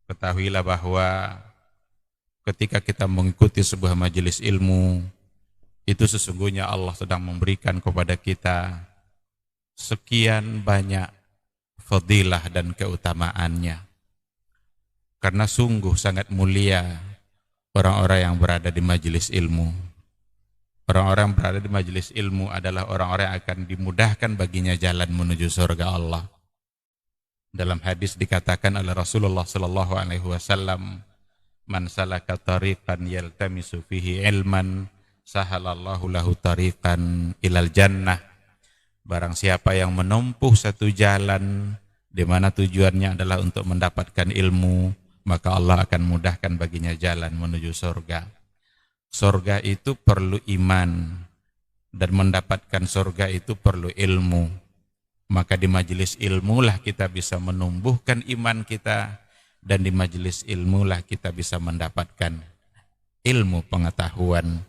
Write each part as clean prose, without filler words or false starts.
Ketahuilah bahwa ketika kita mengikuti sebuah majelis ilmu, itu sesungguhnya Allah sedang memberikan kepada kita sekian banyak fadilah dan keutamaannya. Karena sungguh sangat mulia orang-orang yang berada di majelis ilmu. Orang-orang yang berada di majelis ilmu adalah orang-orang yang akan dimudahkan baginya jalan menuju surga Allah. Dalam hadis dikatakan oleh Rasulullah sallallahu alaihi wasallam, "Man salaka tariqan yaltamisu fihi ilman, sahalallahu lahu tariqan ilal jannah." Barang siapa yang menempuh satu jalan di mana tujuannya adalah untuk mendapatkan ilmu, maka Allah akan mudahkan baginya jalan menuju surga. Surga itu perlu iman, dan mendapatkan surga itu perlu ilmu. Maka di majelis ilmu lah kita bisa menumbuhkan iman kita, dan di majelis ilmu lah kita bisa mendapatkan ilmu pengetahuan.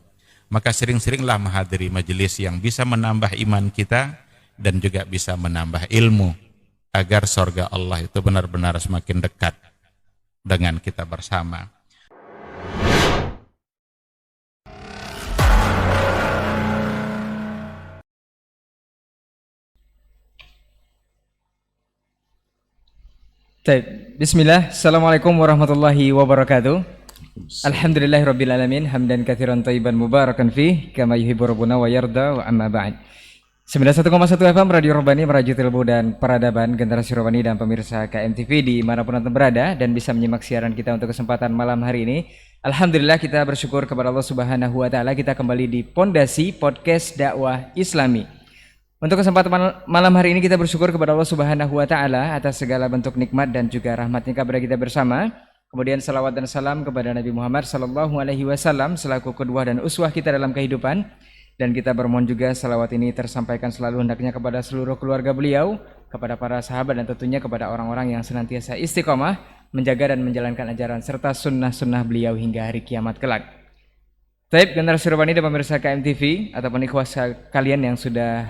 Maka sering-seringlah menghadiri majelis yang bisa menambah iman kita dan juga bisa menambah ilmu, agar surga Allah itu benar-benar semakin dekat dengan kita bersama. Bismillah, Assalamualaikum warahmatullahi wabarakatuh. Alhamdulillahirabbil alamin, hamdan katsiran thayyiban mubarakan fih, kama yuhibbu rabbuna wa yarda, wa amma ba'd. 91,1 FM Radio Robani, merajut ilmu dan peradaban generasi Robani dan pemirsa KMTV dimanapun Anda berada dan bisa menyimak siaran kita untuk kesempatan malam hari ini. Alhamdulillah, kita bersyukur kepada Allah Subhanahu wa taala, kita kembali di Pondasi Podcast Dakwah Islami. Untuk kesempatan malam hari ini kita bersyukur kepada Allah Subhanahu wa taala atas segala bentuk nikmat dan juga rahmat-Nya kepada kita bersama. Kemudian salawat dan salam kepada Nabi Muhammad sallallahu alaihi wasallam selaku qudwah dan uswah kita dalam kehidupan. Dan kita bermohon juga salawat ini tersampaikan selalu hendaknya kepada seluruh keluarga beliau, kepada para sahabat dan tentunya kepada orang-orang yang senantiasa istiqomah menjaga dan menjalankan ajaran serta sunnah-sunnah beliau hingga hari kiamat kelak. Taib generasi Robani dan pemirsa KMTV ataupun ikhwas kalian yang sudah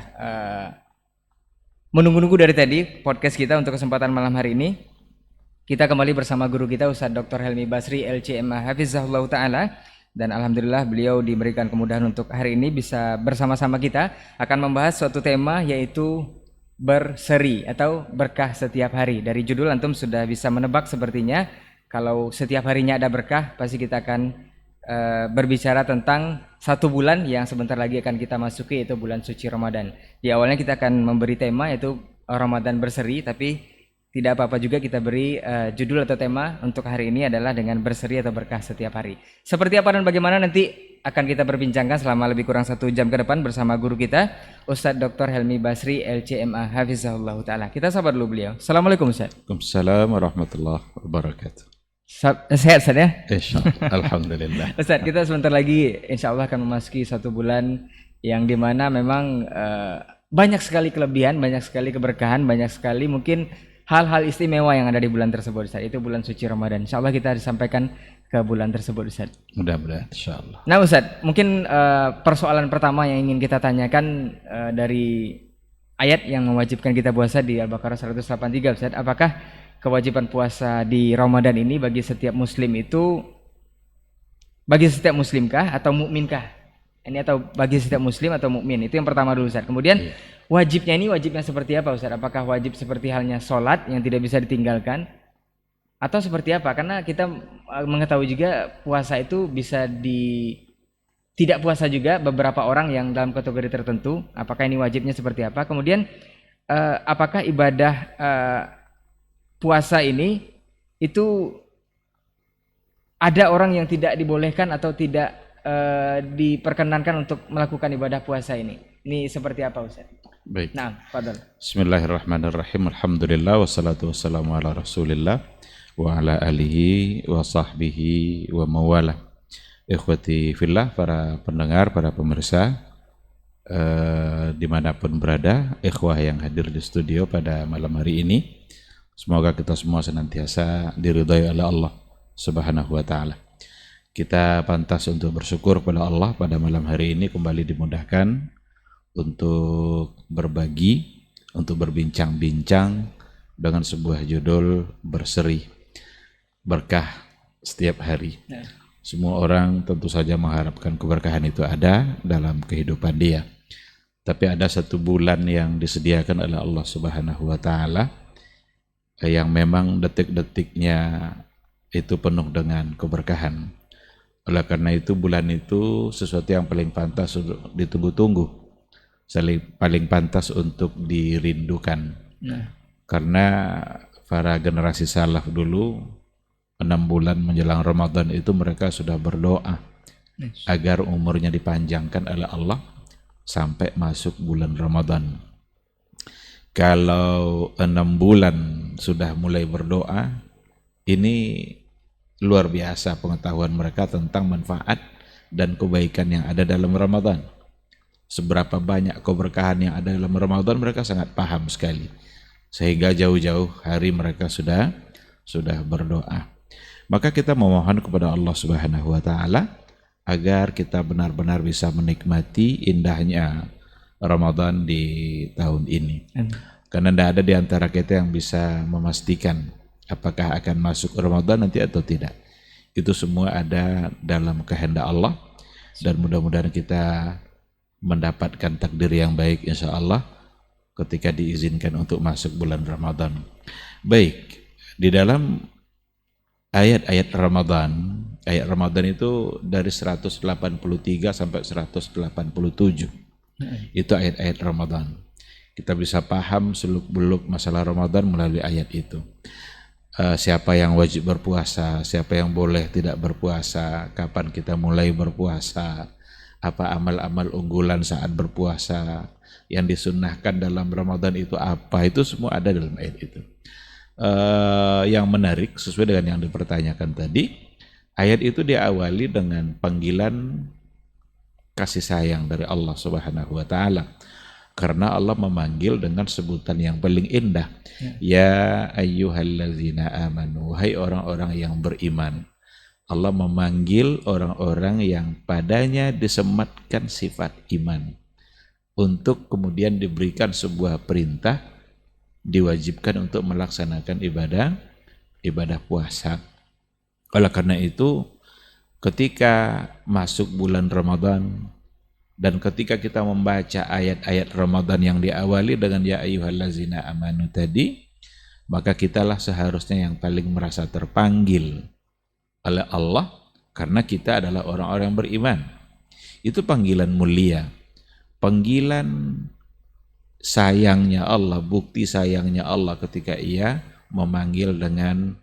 menunggu-nunggu dari tadi podcast kita untuk kesempatan malam hari ini. Kita kembali bersama guru kita Ustaz Dr. Helmi Basri LCMA Hafizahullah Ta'ala. Dan Alhamdulillah beliau diberikan kemudahan untuk hari ini bisa bersama-sama kita akan membahas suatu tema, yaitu berseri atau berkah setiap hari. Dari judul antum sudah bisa menebak sepertinya, kalau setiap harinya ada berkah pasti kita akan berbicara tentang satu bulan yang sebentar lagi akan kita masuki, yaitu bulan suci Ramadan. Di awalnya kita akan memberi tema yaitu Ramadan berseri, tapi tidak apa-apa juga kita beri judul atau tema untuk hari ini adalah dengan berseri atau berkah setiap hari. Seperti apa dan bagaimana nanti akan kita perbincangkan selama lebih kurang 1 jam ke depan bersama guru kita Ustadz Dr. Helmi Basri LCMA Hafizahullah Ta'ala. Kita sabar dulu beliau. Assalamualaikum Ustadz. Waalaikumsalam warahmatullahi wabarakatuh. Sehat Ustaz ya? Insyaallah, alhamdulillah. Ustaz, kita sebentar lagi insyaallah akan memasuki 1 bulan yang dimana memang banyak sekali kelebihan, banyak sekali keberkahan, banyak sekali mungkin hal-hal istimewa yang ada di bulan tersebut Ustaz. Itu bulan suci Ramadan. Insyaallah kita disampaikan ke bulan tersebut Ustaz. Mudah-mudahan insyaallah. Nah Ustaz, mungkin persoalan pertama yang ingin kita tanyakan dari ayat yang mewajibkan kita puasa di Al-Baqarah 183 Ustaz, apakah kewajiban puasa di Ramadan ini bagi setiap muslim itu bagi setiap muslimkah atau mukminkah? Ini atau bagi setiap muslim atau mukmin? Itu yang pertama dulu Ustaz. Kemudian wajibnya ini wajibnya seperti apa Ustaz? Apakah wajib seperti halnya sholat yang tidak bisa ditinggalkan? Atau seperti apa? Karena kita mengetahui juga puasa itu bisa tidak puasa juga beberapa orang yang dalam kategori tertentu. Apakah ini wajibnya seperti apa? Kemudian apakah ibadah puasa ini itu ada orang yang tidak dibolehkan atau tidak diperkenankan untuk melakukan ibadah puasa ini? Ini seperti apa Ustaz? Baik. Nah, fadhal. Bismillahirrahmanirrahim. Alhamdulillah wassalatu wassalamu ala Rasulillah wa ala alihi wa sahbihi wa mawalah. Ikhwati fillah, para pendengar, para pemirsa dimanapun berada, ikhwah yang hadir di studio pada malam hari ini, semoga kita semua senantiasa diridhai oleh Allah Subhanahu wa taala. Kita pantas untuk bersyukur pada Allah pada malam hari ini kembali dimudahkan untuk berbagi, untuk berbincang-bincang dengan sebuah judul berseri. berkah setiap hari. Ya. Semua orang tentu saja mengharapkan keberkahan itu ada dalam kehidupan dia. Tapi ada satu bulan yang disediakan oleh Allah Subhanahu wa Ta'ala yang memang detik-detiknya itu penuh dengan keberkahan. Oleh karena itu bulan itu sesuatu yang paling pantas untuk ditunggu-tunggu, paling pantas untuk dirindukan. Nah, Karena para generasi salaf dulu 6 bulan menjelang Ramadan itu mereka sudah berdoa agar umurnya dipanjangkan oleh Allah sampai masuk bulan Ramadan. Kalau 6 bulan sudah mulai berdoa, ini luar biasa pengetahuan mereka tentang manfaat dan kebaikan yang ada dalam Ramadan. Seberapa banyak keberkahan yang ada dalam Ramadan mereka sangat paham sekali. Sehingga jauh-jauh hari mereka sudah berdoa. Maka kita memohon kepada Allah Subhanahu wa Ta'ala agar kita benar-benar bisa menikmati indahnya Ramadan di tahun ini. Karena tidak ada di antara kita yang bisa memastikan apakah akan masuk Ramadan nanti atau tidak. Itu semua ada dalam kehendak Allah, dan mudah-mudahan kita mendapatkan takdir yang baik insya Allah ketika diizinkan untuk masuk bulan Ramadan. Baik, di dalam ayat-ayat Ramadan itu dari 183 sampai 187. Itu ayat-ayat Ramadan. Kita bisa paham seluk-beluk masalah Ramadan melalui ayat itu. Siapa yang wajib berpuasa, siapa yang boleh tidak berpuasa, kapan kita mulai berpuasa, apa amal-amal unggulan saat berpuasa, yang disunnahkan dalam Ramadan itu apa, itu semua ada dalam ayat itu. Yang menarik sesuai dengan yang dipertanyakan tadi, ayat itu diawali dengan panggilan kasih sayang dari Allah Subhanahu wa Ta'ala, karena Allah memanggil dengan sebutan yang paling indah, ya ayyuhallazina amanu, hai orang-orang yang beriman. Allah memanggil orang-orang yang padanya disematkan sifat iman untuk kemudian diberikan sebuah perintah, diwajibkan untuk melaksanakan ibadah puasa. Oleh karena itu, ketika masuk bulan Ramadan dan ketika kita membaca ayat-ayat Ramadan yang diawali dengan ya ayyuhallazina amanu tadi, maka kitalah seharusnya yang paling merasa terpanggil oleh Allah, karena kita adalah orang-orang beriman. Itu panggilan mulia, panggilan sayangnya Allah, bukti sayangnya Allah ketika Ia memanggil dengan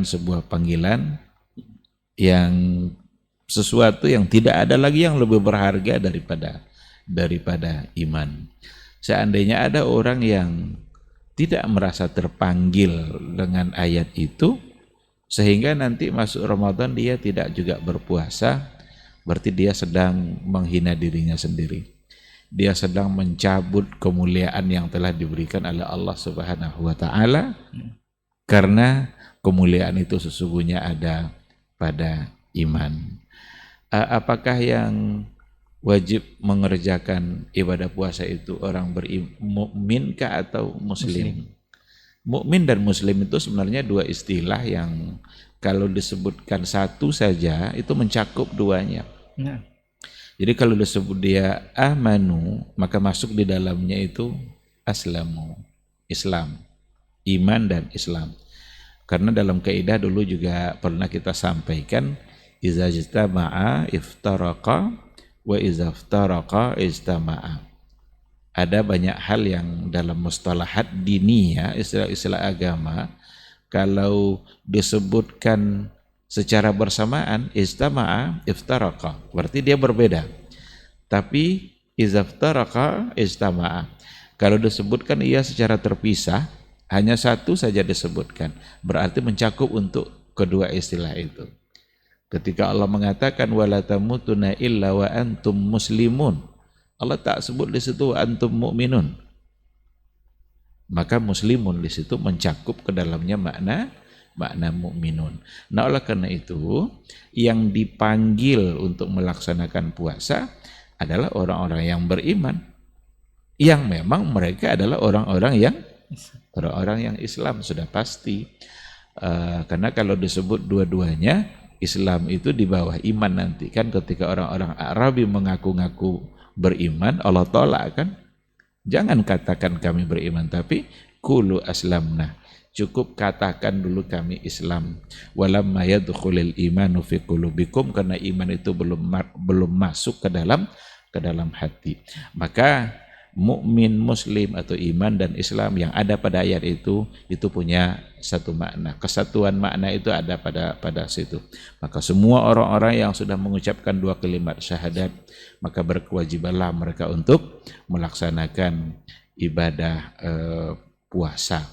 sebuah panggilan yang sesuatu yang tidak ada lagi yang lebih berharga daripada iman. Seandainya ada orang yang tidak merasa terpanggil dengan ayat itu, sehingga nanti masuk Ramadan dia tidak juga berpuasa, berarti dia sedang menghina dirinya sendiri. Dia sedang mencabut kemuliaan yang telah diberikan oleh Allah Subhanahu wa Ta'ala, karena kemuliaan itu sesungguhnya ada pada iman. Apakah yang wajib mengerjakan ibadah puasa itu orang mukmin kah atau muslim? Mukmin dan muslim itu sebenarnya dua istilah yang kalau disebutkan satu saja itu mencakup duanya. Jadi kalau disebut dia amanu, maka masuk di dalamnya itu aslamu, Islam, iman dan Islam. Karena dalam kaidah dulu juga pernah kita sampaikan, iza ijtama'a iftaraqa wa iza iftaraqa ijtama'a. Ada banyak hal yang dalam mustalahat diniyah, istilah-istilah agama, kalau disebutkan secara bersamaan, ijtama'a iftaraqa, berarti dia berbeda. Tapi iza iftaraqa ijtama'a, kalau disebutkan ia secara terpisah, hanya satu saja disebutkan, berarti mencakup untuk kedua istilah itu. Ketika Allah mengatakan wala tamutunna illa wa antum muslimun, Allah tak sebut di situ antum mu'minun. Maka muslimun di situ mencakup ke dalamnya makna mukminun. Nah, oleh karena itu yang dipanggil untuk melaksanakan puasa adalah orang-orang yang beriman, yang memang mereka adalah orang-orang yang Islam, sudah pasti. Karena kalau disebut dua-duanya, Islam itu di bawah iman nanti kan, ketika orang-orang Arabi mengaku-ngaku beriman, Allah tolak kan. Jangan katakan kami beriman, tapi qulu aslamna. Cukup katakan dulu kami Islam. Walamma yadkhulul imanu fi qulubikum, karena iman itu belum masuk ke dalam hati. Maka mukmin, muslim atau iman dan Islam yang ada pada ayat itu punya satu makna. Kesatuan makna itu ada pada situ. Maka semua orang-orang yang sudah mengucapkan dua kalimat syahadat, maka berkewajibanlah mereka untuk melaksanakan ibadah puasa.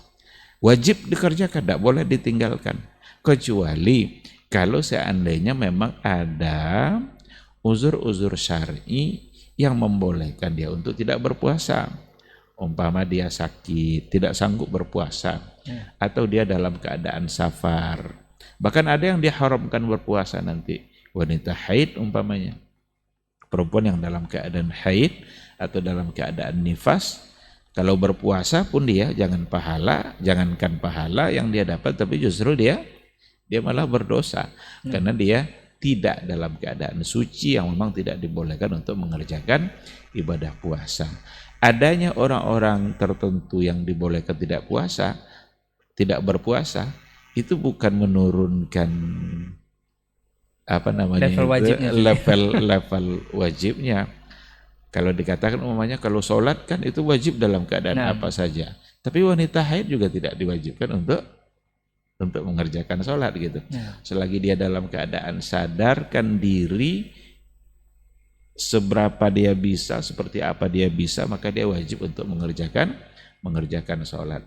Wajib dikerjakan, tidak boleh ditinggalkan. Kecuali kalau seandainya memang ada uzur-uzur syar'i yang membolehkan dia untuk tidak berpuasa. Umpama dia sakit, tidak sanggup berpuasa, atau dia dalam keadaan safar. Bahkan ada yang diharamkan berpuasa nanti. Wanita haid umpamanya. Perempuan yang dalam keadaan haid atau dalam keadaan nifas, kalau berpuasa pun dia jangankan pahala yang dia dapat, tapi justru dia malah berdosa. Karena dia tidak dalam keadaan suci, yang memang tidak dibolehkan untuk mengerjakan ibadah puasa. Adanya orang-orang tertentu yang dibolehkan tidak berpuasa, itu bukan menurunkan level wajibnya. Kalau dikatakan umumnya kalau sholat kan itu wajib dalam keadaan apa saja. Tapi wanita haid juga tidak diwajibkan untuk mengerjakan sholat gitu. Selagi dia dalam keadaan sadarkan diri seberapa dia bisa, seperti apa dia bisa, maka dia wajib untuk mengerjakan sholat.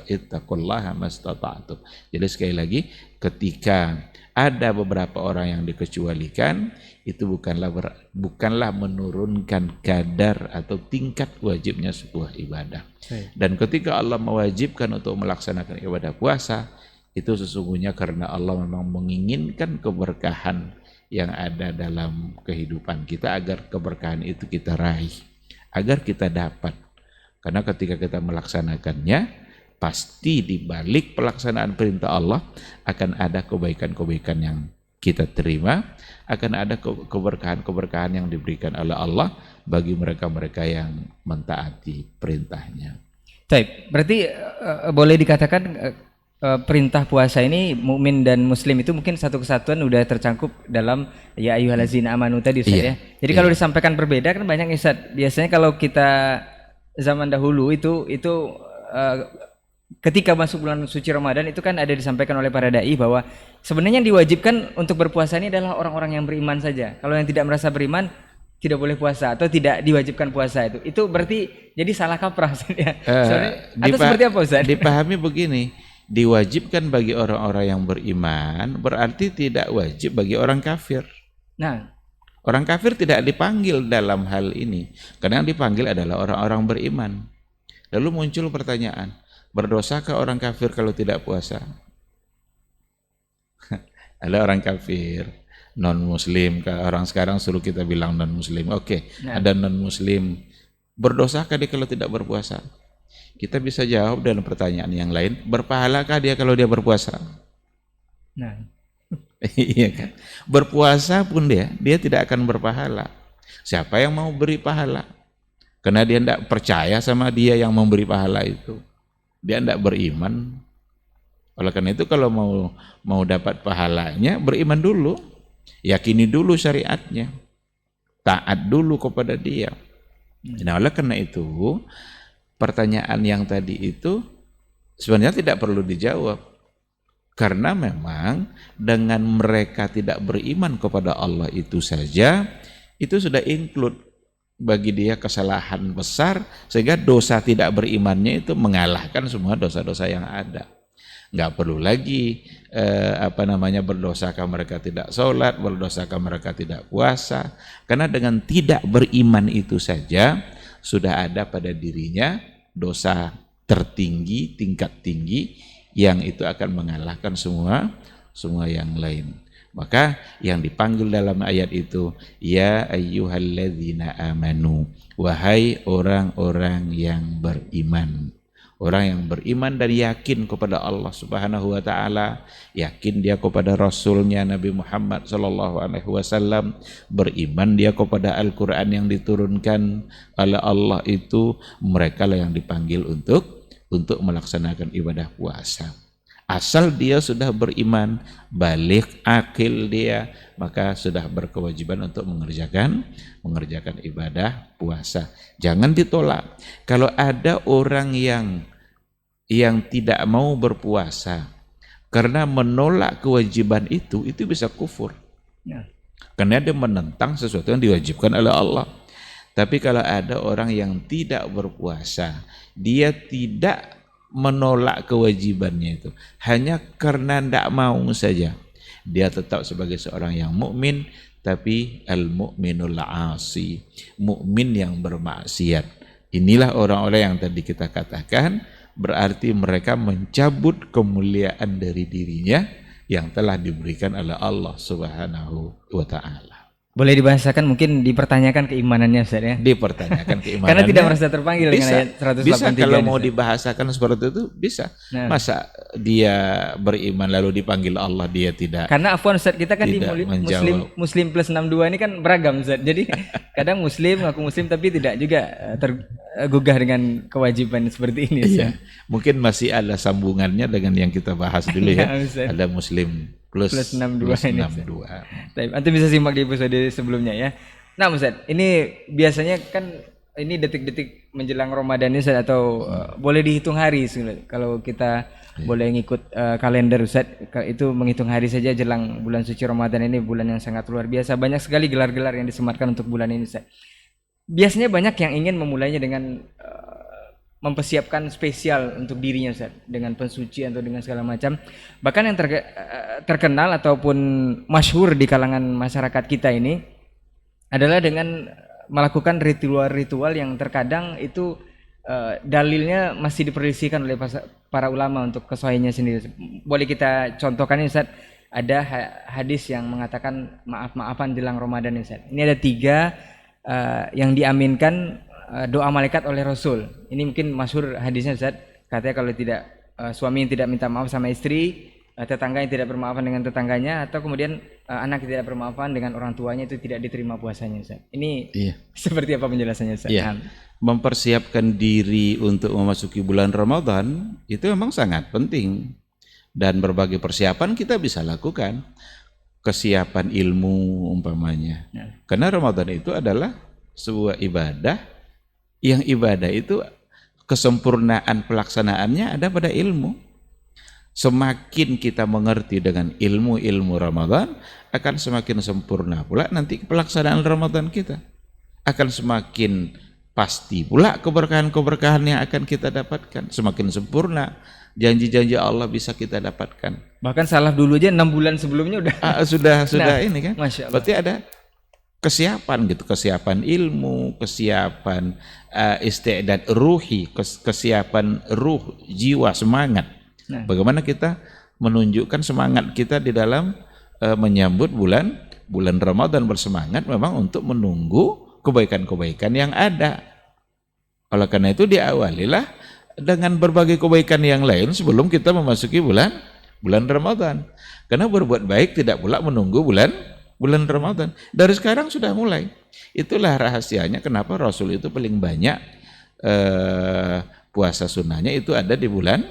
Ittaqullaha mastata'tum. Jadi sekali lagi, ketika ada beberapa orang yang dikecualikan, itu bukanlah menurunkan kadar atau tingkat wajibnya sebuah ibadah. Dan ketika Allah mewajibkan untuk melaksanakan ibadah puasa, itu sesungguhnya karena Allah memang menginginkan keberkahan yang ada dalam kehidupan kita, agar keberkahan itu kita raih, agar kita dapat. Karena ketika kita melaksanakannya, pasti di balik pelaksanaan perintah Allah akan ada kebaikan-kebaikan yang kita terima, akan ada keberkahan-keberkahan yang diberikan oleh Allah bagi mereka-mereka yang mentaati perintahnya. Baik, berarti boleh dikatakan perintah puasa ini mukmin dan muslim itu mungkin satu kesatuan udah tercangkup dalam ya ayyuhallazina amanu tadi Ustaz ya. Jadi kalau disampaikan berbeda kan banyak Ustaz. Biasanya kalau kita zaman dahulu itu ketika masuk bulan suci Ramadan itu kan ada disampaikan oleh para dai bahwa sebenarnya yang diwajibkan untuk berpuasa ini adalah orang-orang yang beriman saja. Kalau yang tidak merasa beriman tidak boleh puasa atau tidak diwajibkan puasa itu. Itu berarti jadi salah kaprah ya. Atau seperti apa Ustaz? Dipahami begini, diwajibkan bagi orang-orang yang beriman berarti tidak wajib bagi orang kafir. Nah, orang kafir tidak dipanggil dalam hal ini, karena yang dipanggil adalah orang-orang beriman. Lalu muncul pertanyaan, berdosakah orang kafir kalau tidak puasa? Ada orang kafir, non-muslim, orang sekarang suruh kita bilang non-muslim. Oke, ada non-muslim, berdosakah dia kalau tidak berpuasa? Kita bisa jawab dengan pertanyaan yang lain, berpahalakah dia kalau dia berpuasa? Nah, iya kan? Berpuasa pun dia tidak akan berpahala. Siapa yang mau beri pahala? Karena dia tidak percaya sama dia yang memberi pahala itu. Dia tidak beriman. Oleh karena itu kalau mau dapat pahalanya, beriman dulu. Yakini dulu syariatnya. Taat dulu kepada dia. Nah, oleh karena itu, pertanyaan yang tadi itu sebenarnya tidak perlu dijawab. Karena memang dengan mereka tidak beriman kepada Allah itu saja, itu sudah include bagi dia kesalahan besar, sehingga dosa tidak berimannya itu mengalahkan semua dosa-dosa yang ada. Nggak perlu lagi berdosakah mereka tidak sholat, berdosakah mereka tidak puasa. Karena dengan tidak beriman itu saja sudah ada pada dirinya dosa tertinggi, tingkat tinggi, yang itu akan mengalahkan semua yang lain. Maka yang dipanggil dalam ayat itu, ya ayyuhalladzina amanu, wahai orang-orang yang beriman. Orang yang beriman dan yakin kepada Allah Subhanahu wa taala, yakin dia kepada Rasulnya Nabi Muhammad sallallahu alaihi wasallam, beriman dia kepada Al-Qur'an yang diturunkan oleh Allah, itu mereka lah yang dipanggil untuk melaksanakan ibadah puasa. Asal dia sudah beriman, balik akil dia, maka sudah berkewajiban untuk mengerjakan ibadah puasa. Jangan ditolak. Kalau ada orang yang tidak mau berpuasa karena menolak kewajiban itu bisa kufur. Ya. Karena dia menentang sesuatu yang diwajibkan oleh Allah. Tapi kalau ada orang yang tidak berpuasa, dia tidak menolak kewajibannya itu hanya karena tidak mau saja, dia tetap sebagai seorang yang mukmin, tapi al-mu'minul 'asi, mukmin yang bermaksiat. Inilah orang-orang yang tadi kita katakan, berarti mereka mencabut kemuliaan dari dirinya yang telah diberikan oleh Allah Subhanahu wa taala. Boleh dibahasakan, mungkin dipertanyakan keimanannya Ustaz ya. Dipertanyakan keimanannya. Karena tidak merasa terpanggil dengan ayat 183. Bisa kalau mau dibahasakan seperti itu bisa. Nah. Masa dia beriman lalu dipanggil Allah dia tidak. Karena afwan Ustaz, kita kan di muslim plus 62 ini kan beragam Ustaz. Jadi kadang muslim, ngaku muslim tapi tidak juga tergugah dengan kewajiban seperti ini Ustaz. Iya. Mungkin masih ada sambungannya dengan yang kita bahas dulu ya. Ustaz. Ada muslim plus 62 ini. 62. Antum bisa simak di episode sebelumnya ya. Nah Ustaz, ini biasanya kan ini detik-detik menjelang Ramadan ini Ustaz, atau boleh dihitung hari kalau kita boleh ngikut kalender Ustaz, itu menghitung hari saja jelang bulan suci Ramadan ini, bulan yang sangat luar biasa. Banyak sekali gelar-gelar yang disematkan untuk bulan ini Ustaz. Biasanya banyak yang ingin memulainya dengan mempersiapkan spesial untuk dirinya Ustaz, dengan pensucian atau dengan segala macam. Bahkan yang terkenal ataupun masyhur di kalangan masyarakat kita ini adalah dengan melakukan ritual-ritual yang terkadang itu dalilnya masih diperselisihkan oleh para ulama untuk kesahihannya sendiri. Boleh kita contohkan ini Ustaz, ada hadis yang mengatakan maaf-maafan jelang Ramadan ini Ustaz. Ini ada 3 yang diaminkan doa malaikat oleh Rasul. Ini mungkin masyhur hadisnya Ustaz. Katanya kalau tidak suami yang tidak minta maaf sama istri, tetangga yang tidak bermaafan dengan tetangganya, atau kemudian anak yang tidak bermaafan dengan orang tuanya, itu tidak diterima puasanya Ustaz. Ini seperti apa penjelasannya Ustaz? Iya. Mempersiapkan diri untuk memasuki bulan Ramadan itu memang sangat penting, dan berbagai persiapan kita bisa lakukan. Kesiapan ilmu umpamanya. Karena Ramadan itu adalah sebuah ibadah, yang ibadah itu kesempurnaan pelaksanaannya ada pada ilmu. Semakin kita mengerti dengan ilmu-ilmu Ramadan, akan semakin sempurna pula nanti pelaksanaan Ramadan kita. Akan semakin pasti pula keberkahan-keberkahan yang akan kita dapatkan. Semakin sempurna janji-janji Allah bisa kita dapatkan. Bahkan salah dulu aja 6 bulan sebelumnya sudah ini kan. Masya Allah. Berarti ada kesiapan gitu, kesiapan ilmu, kesiapan isti'dad ruhi, kesiapan ruh, jiwa, semangat. Bagaimana kita menunjukkan semangat kita di dalam menyambut bulan Ramadan, bersemangat memang untuk menunggu kebaikan-kebaikan yang ada. Oleh karena itu diawalilah dengan berbagai kebaikan yang lain sebelum kita memasuki bulan Ramadan. Karena berbuat baik tidak pula menunggu bulan Ramadan. Dari sekarang sudah mulai. Itulah rahasianya kenapa Rasul itu paling banyak puasa sunnahnya itu ada di bulan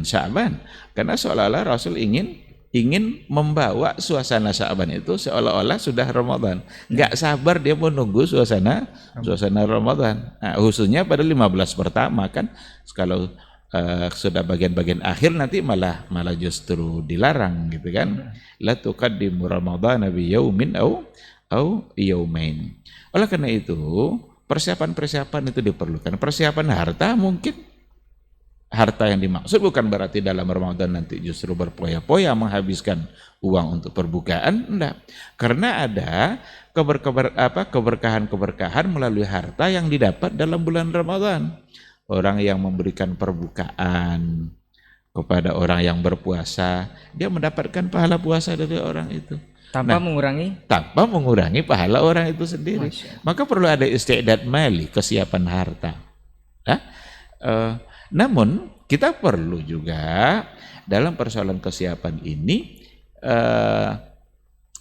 Sya'ban. Karena seolah-olah Rasul ingin membawa suasana Sya'ban itu seolah-olah sudah Ramadan. Enggak sabar dia menunggu suasana Ramadan. Nah, khususnya pada 15 pertama kan, kalau sudah bagian-bagian akhir nanti malah justru dilarang gitu kan. La tuqaddimu Ramadhana bi yaumin au yaumain. Oleh karena itu, persiapan-persiapan itu diperlukan. Persiapan harta mungkin. Harta yang dimaksud bukan berarti dalam Ramadan nanti justru berpoya-poya menghabiskan uang untuk perbukaan, enggak. Karena ada keberkahan-keberkahan melalui harta yang didapat dalam bulan Ramadan. Orang yang memberikan perbukaan kepada orang yang berpuasa, dia mendapatkan pahala puasa dari orang itu. Tanpa mengurangi pahala orang itu sendiri. Maka perlu ada isti'dad mali, kesiapan harta. Namun kita perlu juga dalam persoalan kesiapan ini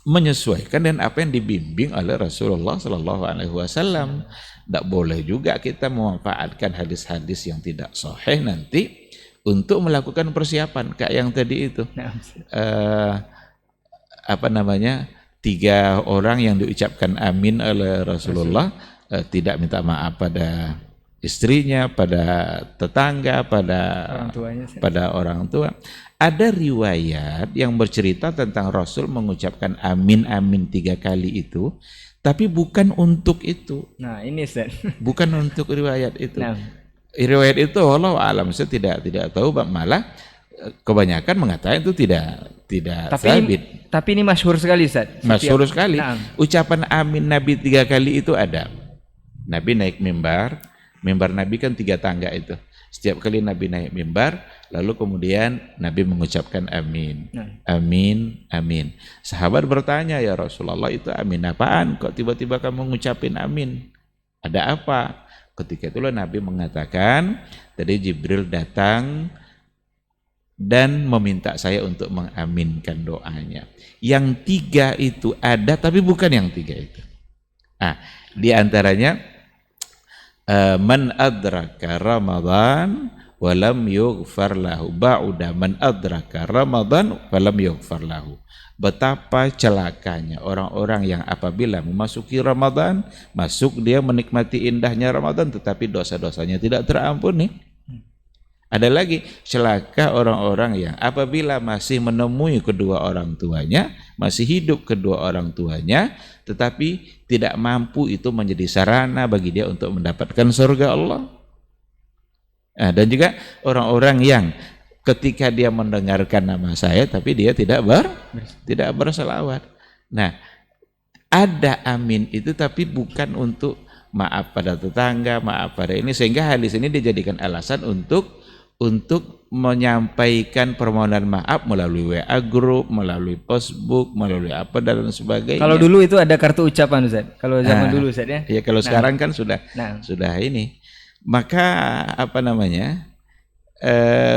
menyesuaikan dengan apa yang dibimbing oleh Rasulullah Sallallahu Alaihi Wasallam. Tidak boleh juga kita memanfaatkan hadis-hadis yang tidak sahih nanti untuk melakukan persiapan kayak yang tadi itu. Apa namanya, 3 orang yang diucapkan amin oleh Rasulullah tidak minta maaf pada istrinya, pada tetangga, pada orang tua. Ada riwayat yang bercerita tentang Rasul mengucapkan amin 3 kali itu, tapi bukan untuk itu. Nah, ini Ustaz. Bukan untuk riwayat itu. Nah. Riwayat itu wallahu alam, saya tidak tahu, malah kebanyakan mengatakan itu tidak sabit. Tapi ini masyhur sekali Ustaz. Masyhur sekali. Nah. Ucapan amin Nabi 3 kali itu ada. Nabi naik mimbar Nabi kan 3 tangga itu. Setiap kali Nabi naik mimbar, lalu kemudian Nabi mengucapkan amin. Amin, amin. Sahabat bertanya, ya Rasulullah, itu amin apaan? Kok tiba-tiba kamu mengucapin amin? Ada apa? Ketika itulah Nabi mengatakan, tadi Jibril datang dan meminta saya untuk mengaminkan doanya. Yang 3 itu ada, tapi bukan yang 3 itu. Di antaranya, man adraka Ramadan walam yughfar lahu, ba'uda man adraka Ramadan walam yughfar lahu. Betapa celakanya orang-orang yang apabila memasuki Ramadan, masuk dia menikmati indahnya Ramadan, tetapi dosa-dosanya tidak terampuni. Ada lagi, celaka orang-orang yang apabila masih menemui kedua orang tuanya, masih hidup kedua orang tuanya, tetapi tidak mampu itu menjadi sarana bagi dia untuk mendapatkan surga Allah. Dan juga orang-orang yang ketika dia mendengarkan nama saya, tapi dia tidak berselawat. Nah, ada amin itu, tapi bukan untuk maaf pada tetangga, maaf pada ini, sehingga hadis ini dijadikan alasan untuk menyampaikan permohonan maaf melalui WA group, melalui Facebook, melalui apa dan sebagainya. Kalau dulu itu ada kartu ucapan Ustaz. Kalau zaman dulu Ustaz ya. Ya kalau sekarang kan sudah ini. Maka apa namanya?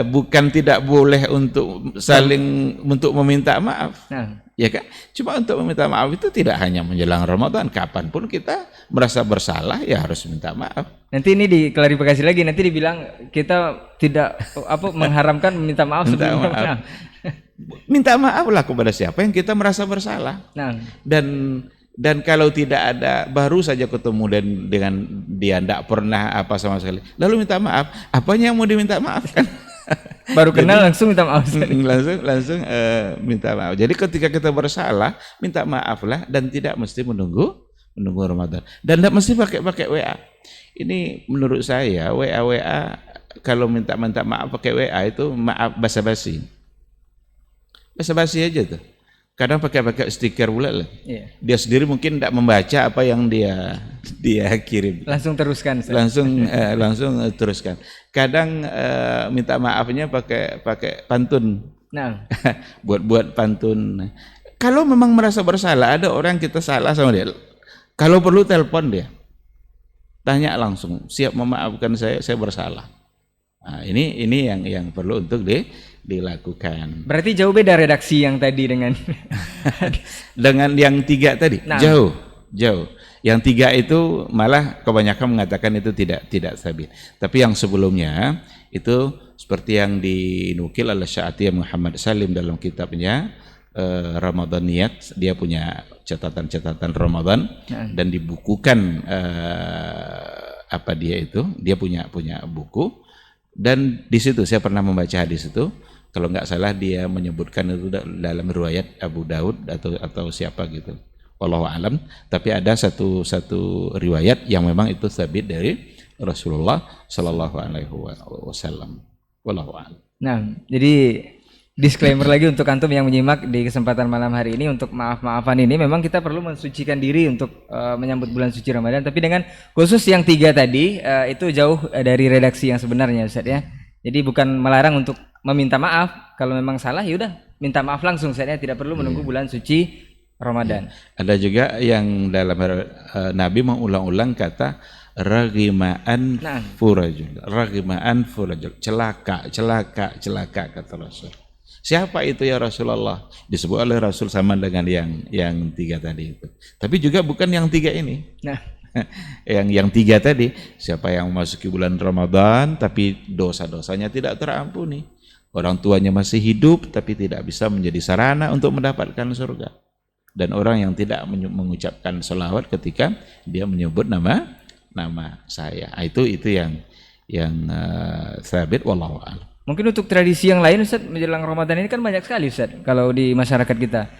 Bukan tidak boleh untuk saling untuk meminta maaf. Ya kan? Cuma untuk meminta maaf itu tidak hanya menjelang Ramadan, kapanpun kita merasa bersalah ya harus minta maaf. Nanti ini diklarifikasi lagi, nanti dibilang kita tidak mengharamkan meminta maaf sebelumnya. Minta maaflah kepada siapa yang kita merasa bersalah. Dan kalau tidak ada, baru saja ketemu dengan dia tidak pernah apa sama sekali, lalu minta maaf, apanya yang mau diminta maaf kan? Baru kenal langsung minta maaf. langsung minta maaf. Jadi ketika kita bersalah, minta maaflah, dan tidak mesti menunggu Ramadan. Dan tidak mesti pakai WA. Ini menurut saya WA kalau minta maaf pakai WA itu maaf basa-basi. Basa-basi aja tuh. Kadang pakai stiker pula lah. Iya. Dia sendiri mungkin tidak membaca apa yang dia kirim. Langsung teruskan. Langsung teruskan. Kadang minta maafnya pakai pantun. buat pantun. Kalau memang merasa bersalah, ada orang kita salah sama dia, kalau perlu telepon dia, tanya langsung, siap memaafkan saya bersalah. Nah, ini yang perlu untuk dilakukan. Berarti jauh beda redaksi yang tadi dengan dengan yang 3 tadi. Jauh. Yang 3 itu malah kebanyakan mengatakan itu tidak sabit. Tapi yang sebelumnya itu seperti yang dinukil oleh Sya'atiyah Muhammad Salim dalam kitabnya Ramadaniyat, dia punya catatan-catatan Ramadan dan dibukukan dia punya buku. Dan di situ saya pernah membaca hadis itu, kalau nggak salah dia menyebutkan itu dalam riwayat Abu Daud atau siapa gitu, wallahu alam. Tapi ada satu riwayat yang memang itu sabit dari Rasulullah Sallallahu Alaihi Wasallam, wallahu alam. Nah, jadi disclaimer lagi untuk antum yang menyimak di kesempatan malam hari ini, untuk maaf-maafan ini memang kita perlu mensucikan diri untuk menyambut bulan suci Ramadan, tapi dengan khusus yang 3 tadi itu jauh dari redaksi yang sebenarnya Ustaz ya. Jadi bukan melarang untuk meminta maaf, kalau memang salah ya udah minta maaf langsung Ustaz ya, tidak perlu menunggu bulan suci Ramadan. Ada juga yang dalam Nabi mengulang-ulang kata Raghimaan Nah. furajul. Raghimaan furajul. Celaka, celaka, celaka kata Rasul. Siapa itu ya Rasulullah? Disebut oleh Rasul sama dengan yang tiga tadi itu. Tapi juga bukan yang tiga ini. Nah, yang tiga tadi, siapa yang memasuki bulan Ramadan tapi dosa-dosanya tidak terampuni. Orang tuanya masih hidup tapi tidak bisa menjadi sarana untuk mendapatkan surga. Dan orang yang tidak mengucapkan sholawat ketika dia menyebut nama saya. Itu yang sabit wallahu a'lam. mungkin untuk tradisi yang lain Ustaz menjelang Ramadan ini kan banyak sekali Ustaz kalau di masyarakat kita.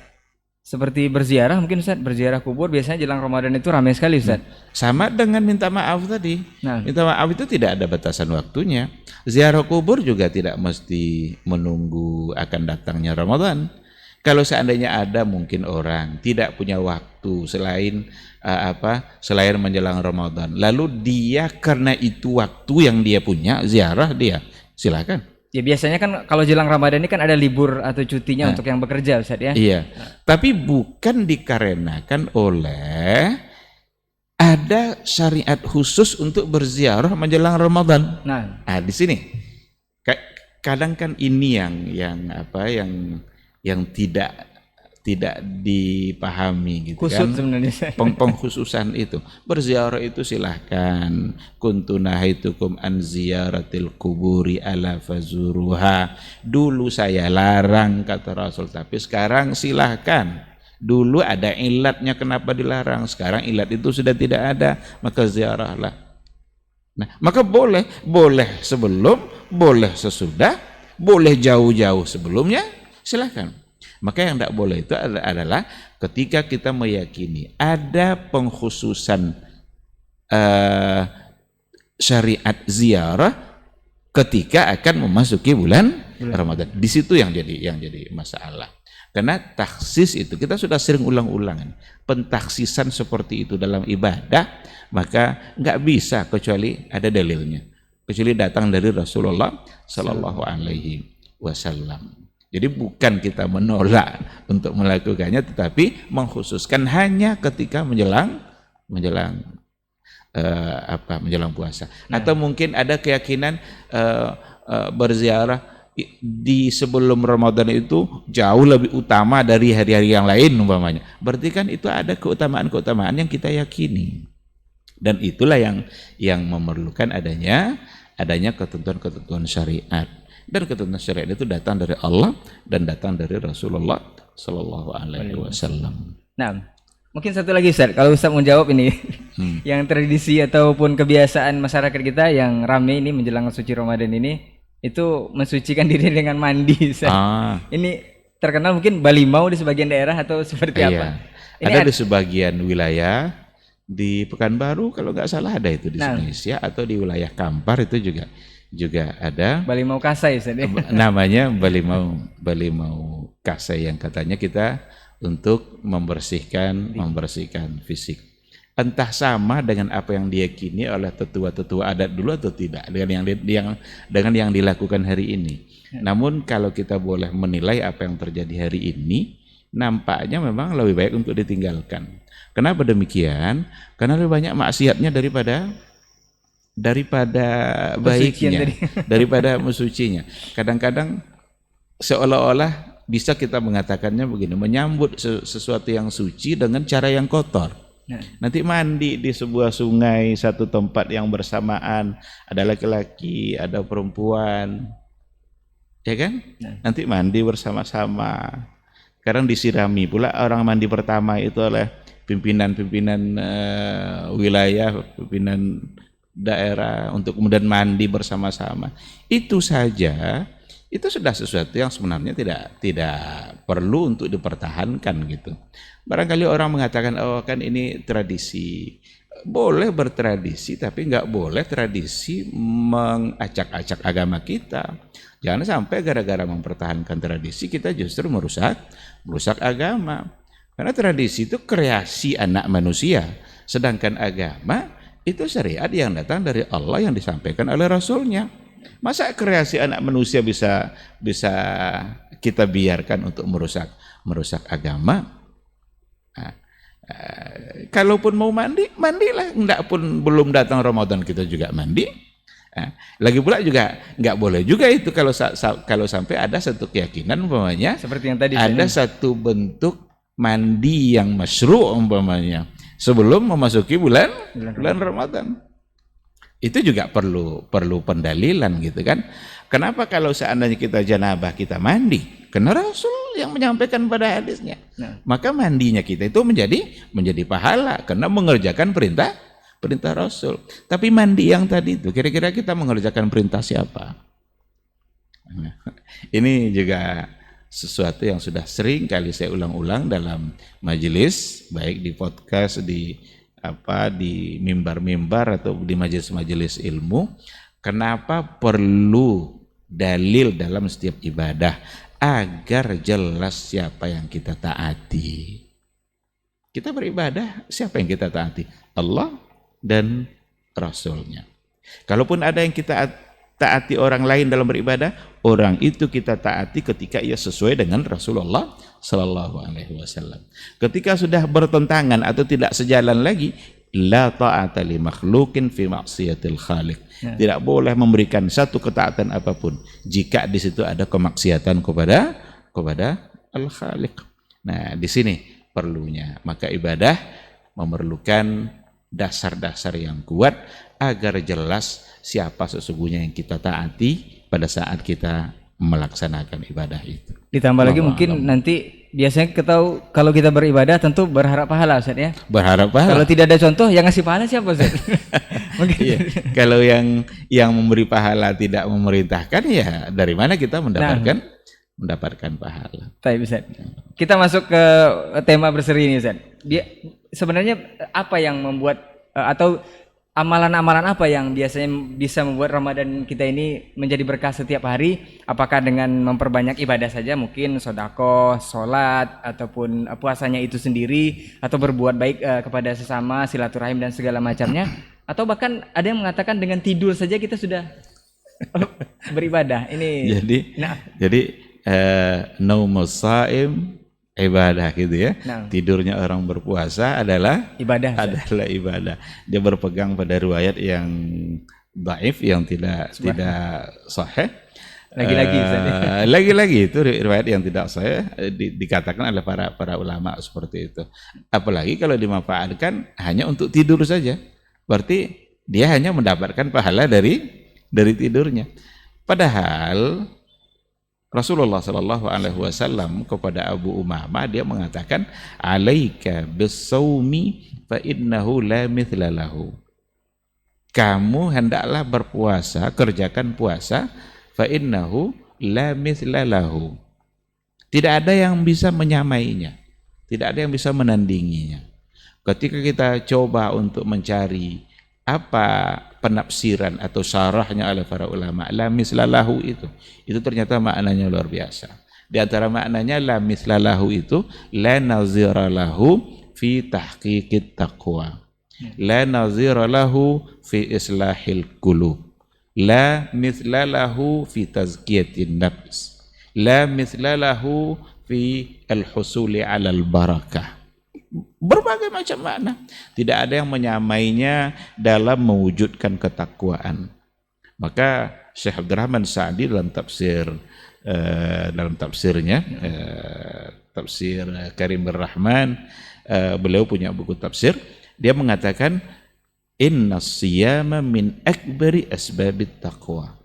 Seperti berziarah mungkin Ustaz, berziarah kubur biasanya jelang Ramadan itu ramai sekali Ustaz. Sama dengan minta maaf tadi. Nah. Minta maaf itu tidak ada batasan waktunya. Ziarah kubur juga tidak mesti menunggu akan datangnya Ramadan. Kalau seandainya ada mungkin orang tidak punya waktu selain menjelang Ramadan. Lalu dia karena itu waktu yang dia punya ziarah dia, silakan. Ya biasanya kan kalau jelang Ramadan ini kan ada libur atau cutinya untuk yang bekerja Ustaz ya. Iya. Tapi bukan dikarenakan oleh ada syariat khusus untuk berziarah menjelang Ramadan. Nah, Di sini kadang kan ini yang tidak dipahami gitu kusut kan. sebenarnya. Pengkhususan itu. Berziarah itu silahkan. Kuntu nahaitukum an ziyaratil kuburi ala fazuruha. Dulu saya larang kata Rasul, tapi sekarang silahkan. Dulu ada ilatnya kenapa dilarang, sekarang ilat itu sudah tidak ada, maka ziarahlah. Nah, maka boleh sebelum, boleh sesudah, boleh jauh-jauh sebelumnya, silahkan. Maka yang tidak boleh itu adalah ketika kita meyakini ada pengkhususan syariat ziarah ketika akan memasuki bulan Ramadan. Di situ yang jadi masalah. Karena taksis itu kita sudah sering ulang-ulangan. Pentaksisan seperti itu dalam ibadah maka nggak bisa kecuali ada dalilnya. Kecuali datang dari Rasulullah Sallallahu Alaihi Wasallam. Jadi bukan kita menolak untuk melakukannya, tetapi mengkhususkan hanya ketika menjelang puasa. Atau mungkin ada keyakinan berziarah di sebelum Ramadan itu jauh lebih utama dari hari-hari yang lain umpamanya. Berarti kan itu ada keutamaan-keutamaan yang kita yakini. Dan itulah yang memerlukan adanya ketentuan-ketentuan syariat. Dan ketentuan syariat itu datang dari Allah dan datang dari Rasulullah Sallallahu Alaihi Wasallam. Nah, mungkin satu lagi Ustaz, kalau Ustaz mau jawab ini, yang tradisi ataupun kebiasaan masyarakat kita yang rame ini menjelang suci Ramadan ini, itu mensucikan diri dengan mandi Ustaz. Ini terkenal mungkin balimau di sebagian daerah atau seperti apa? Ini ada di sebagian wilayah, di Pekanbaru kalau nggak salah ada itu di Indonesia, atau di wilayah Kampar itu juga ada balimau kasai namanya balimau kasai yang katanya kita untuk membersihkan fisik. Entah sama dengan apa yang diyakini oleh tetua-tetua adat dulu atau tidak dengan yang dilakukan hari ini. Namun kalau kita boleh menilai apa yang terjadi hari ini, nampaknya memang lebih baik untuk ditinggalkan. Kenapa demikian? Karena lebih banyak maksiatnya daripada baiknya, daripada mensucinya. Kadang-kadang seolah-olah bisa kita mengatakannya begini, menyambut sesuatu yang suci dengan cara yang kotor. Nanti mandi di sebuah sungai, satu tempat yang bersamaan, ada laki-laki, ada perempuan, ya kan? Nanti mandi bersama-sama. Sekarang disirami pula orang mandi pertama itu oleh pimpinan wilayah, pimpinan daerah untuk kemudian mandi bersama-sama. Itu saja itu sudah sesuatu yang sebenarnya tidak perlu untuk dipertahankan gitu. Barangkali orang mengatakan kan ini tradisi. Boleh bertradisi tapi nggak boleh tradisi mengacak-acak agama kita. Jangan sampai gara-gara mempertahankan tradisi kita justru merusak agama. Karena tradisi itu kreasi anak manusia, sedangkan agama itu syariat yang datang dari Allah yang disampaikan oleh Rasulnya. Masa kreasi anak manusia bisa kita biarkan untuk merusak agama? Kalaupun mau mandi, mandilah. Enggak pun belum datang Ramadan kita juga mandi. Lagi pula juga nggak boleh juga itu kalau sampai ada satu keyakinan umpamanya Seperti yang tadi ada satu bentuk mandi yang masyru' umpamanya sebelum memasuki bulan Ramadan. Itu juga perlu pendalilan gitu kan. Kenapa kalau seandainya kita janabah kita mandi? Karena Rasul yang menyampaikan pada hadisnya. Maka mandinya kita itu menjadi pahala karena mengerjakan perintah Rasul. Tapi mandi yang tadi itu kira-kira kita mengerjakan perintah siapa? Ini juga sesuatu yang sudah sering kali saya ulang-ulang dalam majelis, baik di podcast, di mimbar-mimbar atau di majelis-majelis ilmu. Kenapa perlu dalil dalam setiap ibadah? Agar jelas siapa yang kita taati. Kita beribadah, siapa yang kita taati? Allah dan Rasulnya. Kalaupun ada yang kita taati orang lain dalam beribadah, orang itu kita taati ketika ia sesuai dengan Rasulullah Sallallahu Alaihi Wasallam. Ketika sudah bertentangan atau tidak sejalan lagi, la ta'ata li makhluqin fi maksiatil khaliq. Tidak boleh memberikan satu ketaatan apapun jika di situ ada kemaksiatan kepada Al-Khaliq. Nah, di sini perlunya. Maka ibadah memerlukan dasar-dasar yang kuat agar jelas siapa sesungguhnya yang kita taati pada saat kita melaksanakan ibadah itu. Ditambah lagi mungkin nanti biasanya kalau kita beribadah tentu berharap pahala, Ustaz ya. Berharap pahala. Kalau tidak ada contoh yang ngasih pahala siapa, Ustaz? Mungkin. Iya. Kalau yang memberi pahala tidak memerintahkan, ya dari mana kita mendapatkan pahala. Baik, Ustaz. Kita masuk ke tema berseri ini, Ustaz. Sebenarnya apa yang membuat atau amalan-amalan apa yang biasanya bisa membuat Ramadan kita ini menjadi berkah setiap hari? Apakah dengan memperbanyak ibadah saja, mungkin sedekah, sholat, ataupun puasanya itu sendiri, atau berbuat baik kepada sesama, silaturahim dan segala macamnya, atau bahkan ada yang mengatakan dengan tidur saja kita sudah beribadah. Ini jadi naumus shaim ibadah gitu ya. Tidurnya orang berpuasa adalah ibadah. Dia berpegang pada riwayat yang dhaif, yang tidak sahih. Lagi-lagi itu riwayat yang tidak sahih dikatakan oleh para ulama seperti itu. Apalagi kalau dimanfaatkan hanya untuk tidur saja. Berarti dia hanya mendapatkan pahala dari tidurnya. Padahal Rasulullah Sallallahu Alaihi Wasallam kepada Abu Umamah dia mengatakan, alaika bisawmi fa innahu la mithla lahu. Kamu hendaklah berpuasa, kerjakan puasa, fa innahu la mithla lahu. Tidak ada yang bisa menyamainya, tidak ada yang bisa menandinginya. Ketika kita coba untuk mencari apa penafsiran atau syarahnya oleh para ulama, la mislalahu itu ternyata maknanya luar biasa. Di antara maknanya la mislalahu itu la nazira lahu fi tahqiqit taqwa, la nazira lahu fi islahil qulub, la mislalahu fi tazkiyatin nafs, la mislalahu fi al-husuli 'alal barakah. Berbagai macam makna. Tidak ada yang menyamainya dalam mewujudkan ketakwaan. Maka Syekh Abdurrahman Sa'di dalam tafsirnya tafsir Karim Rahman, beliau punya buku tafsir, dia mengatakan innas siyama min akbari asbabit taqwa.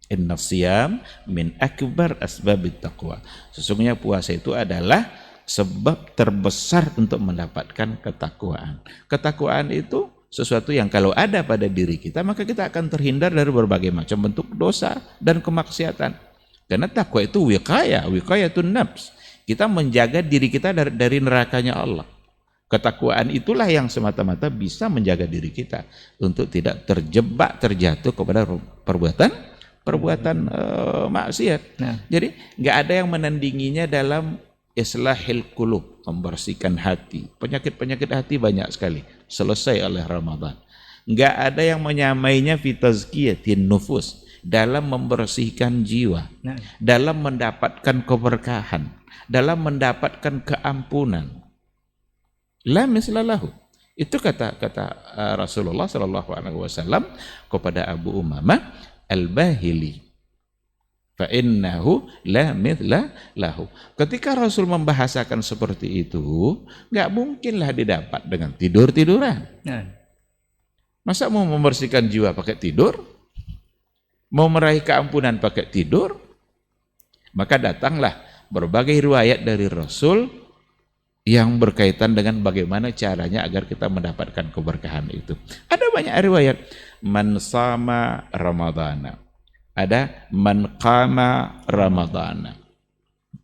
Innas siyam min akbar asbabit taqwa. Sesungguhnya puasa itu adalah sebab terbesar untuk mendapatkan ketakwaan. Ketakwaan itu sesuatu yang kalau ada pada diri kita, maka kita akan terhindar dari berbagai macam bentuk dosa dan kemaksiatan. Karena takwa itu wiqayatun nafs. Kita menjaga diri kita dari nerakanya Allah. Ketakwaan itulah yang semata-mata bisa menjaga diri kita untuk tidak terjatuh kepada perbuatan maksiat. Jadi nggak ada yang menandinginya dalam islahil qulub, membersihkan hati. Penyakit-penyakit hati banyak sekali selesai oleh Ramadan. Enggak ada yang menyamainya fi tazkiyatin nufus, dalam membersihkan jiwa, dalam mendapatkan keberkahan, dalam mendapatkan keampunan. La misla lahu. Itu kata Rasulullah sallallahu alaihi wasallam kepada Abu Umamah Al-Bahili. Fa innahu la mithla lahu. Ketika Rasul membahasakan seperti itu, nggak mungkinlah didapat dengan tidur-tiduran. Nah. Masa mau membersihkan jiwa pakai tidur? Mau meraih keampunan pakai tidur? Maka datanglah berbagai riwayat dari Rasul yang berkaitan dengan bagaimana caranya agar kita mendapatkan keberkahan itu. Ada banyak riwayat. Man sama Ramadana. Ada man qama Ramadana.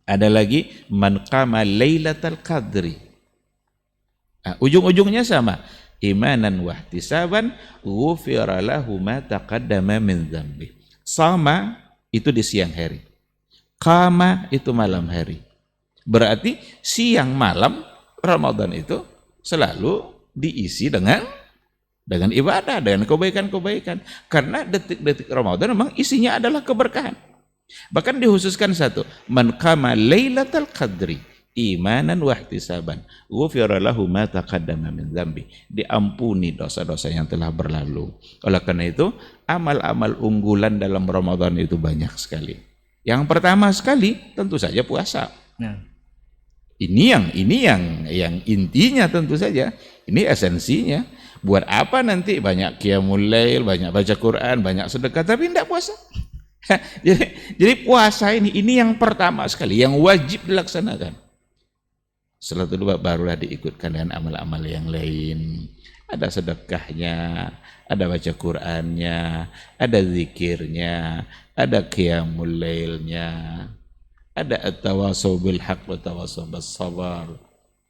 Ada lagi man qama Lailatul Qadri. Ujung-ujungnya sama. Imanan wahtisaban ghufira lahu ma taqaddama min dzambi. Sama itu di siang hari. Qama itu malam hari. Berarti siang malam Ramadan itu selalu diisi dengan ibadah, dengan kebaikan-kebaikan. Karena detik-detik Ramadan memang isinya adalah keberkahan. Bahkan dikhususkan satu, man qama Lailatul Qadri imanan wahtisaban ghufira lahu ma taqaddama min dzambi. Diampuni dosa-dosa yang telah berlalu. Oleh karena itu, amal-amal unggulan dalam Ramadan itu banyak sekali. Yang pertama sekali tentu saja puasa. Nah. Ini yang intinya tentu saja. Ini esensinya. Buat apa nanti banyak qiyamul lail, banyak baca Quran, banyak sedekah tapi tidak puasa? jadi puasa ini yang pertama sekali yang wajib dilaksanakan. Setelah itu barulah diikutkan dengan amal-amal yang lain. Ada sedekahnya, ada baca Qurannya, ada zikirnya, ada qiyamul lailnya, ada at-tawasau bil haq wa tawasau bis sabar.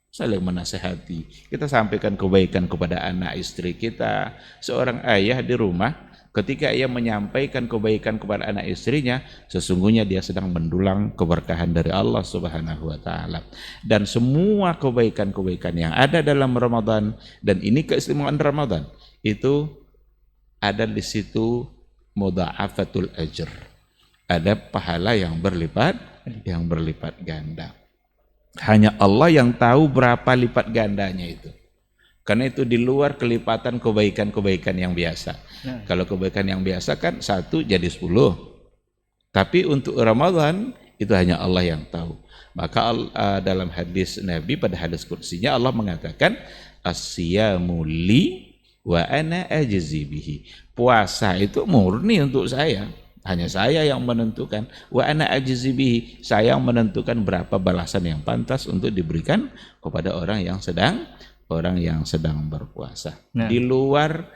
Saling menasihati. Kita sampaikan kebaikan kepada anak istri kita. Seorang ayah di rumah, ketika ia menyampaikan kebaikan kepada anak istrinya, sesungguhnya dia sedang mendulang keberkahan dari Allah Subhanahu wa taala. Dan semua kebaikan-kebaikan yang ada dalam Ramadan, dan ini keistimewaan Ramadan, itu ada di situ mudha'afatul ajr. Ada pahala yang berlipat ganda. Hanya Allah yang tahu berapa lipat gandanya itu. Karena itu di luar kelipatan kebaikan-kebaikan yang biasa. Nah. Kalau kebaikan yang biasa kan 1 jadi 10. Tapi untuk Ramadan itu hanya Allah yang tahu. Maka dalam hadis Nabi, pada hadis kursinya Allah mengatakan as-siyamu li wa ana ajzi bihi. Puasa itu murni untuk saya. Hanya saya yang menentukan. Wa ana ajzi bihi. Saya yang menentukan berapa balasan yang pantas untuk diberikan kepada orang yang sedang berpuasa. Nah. Di luar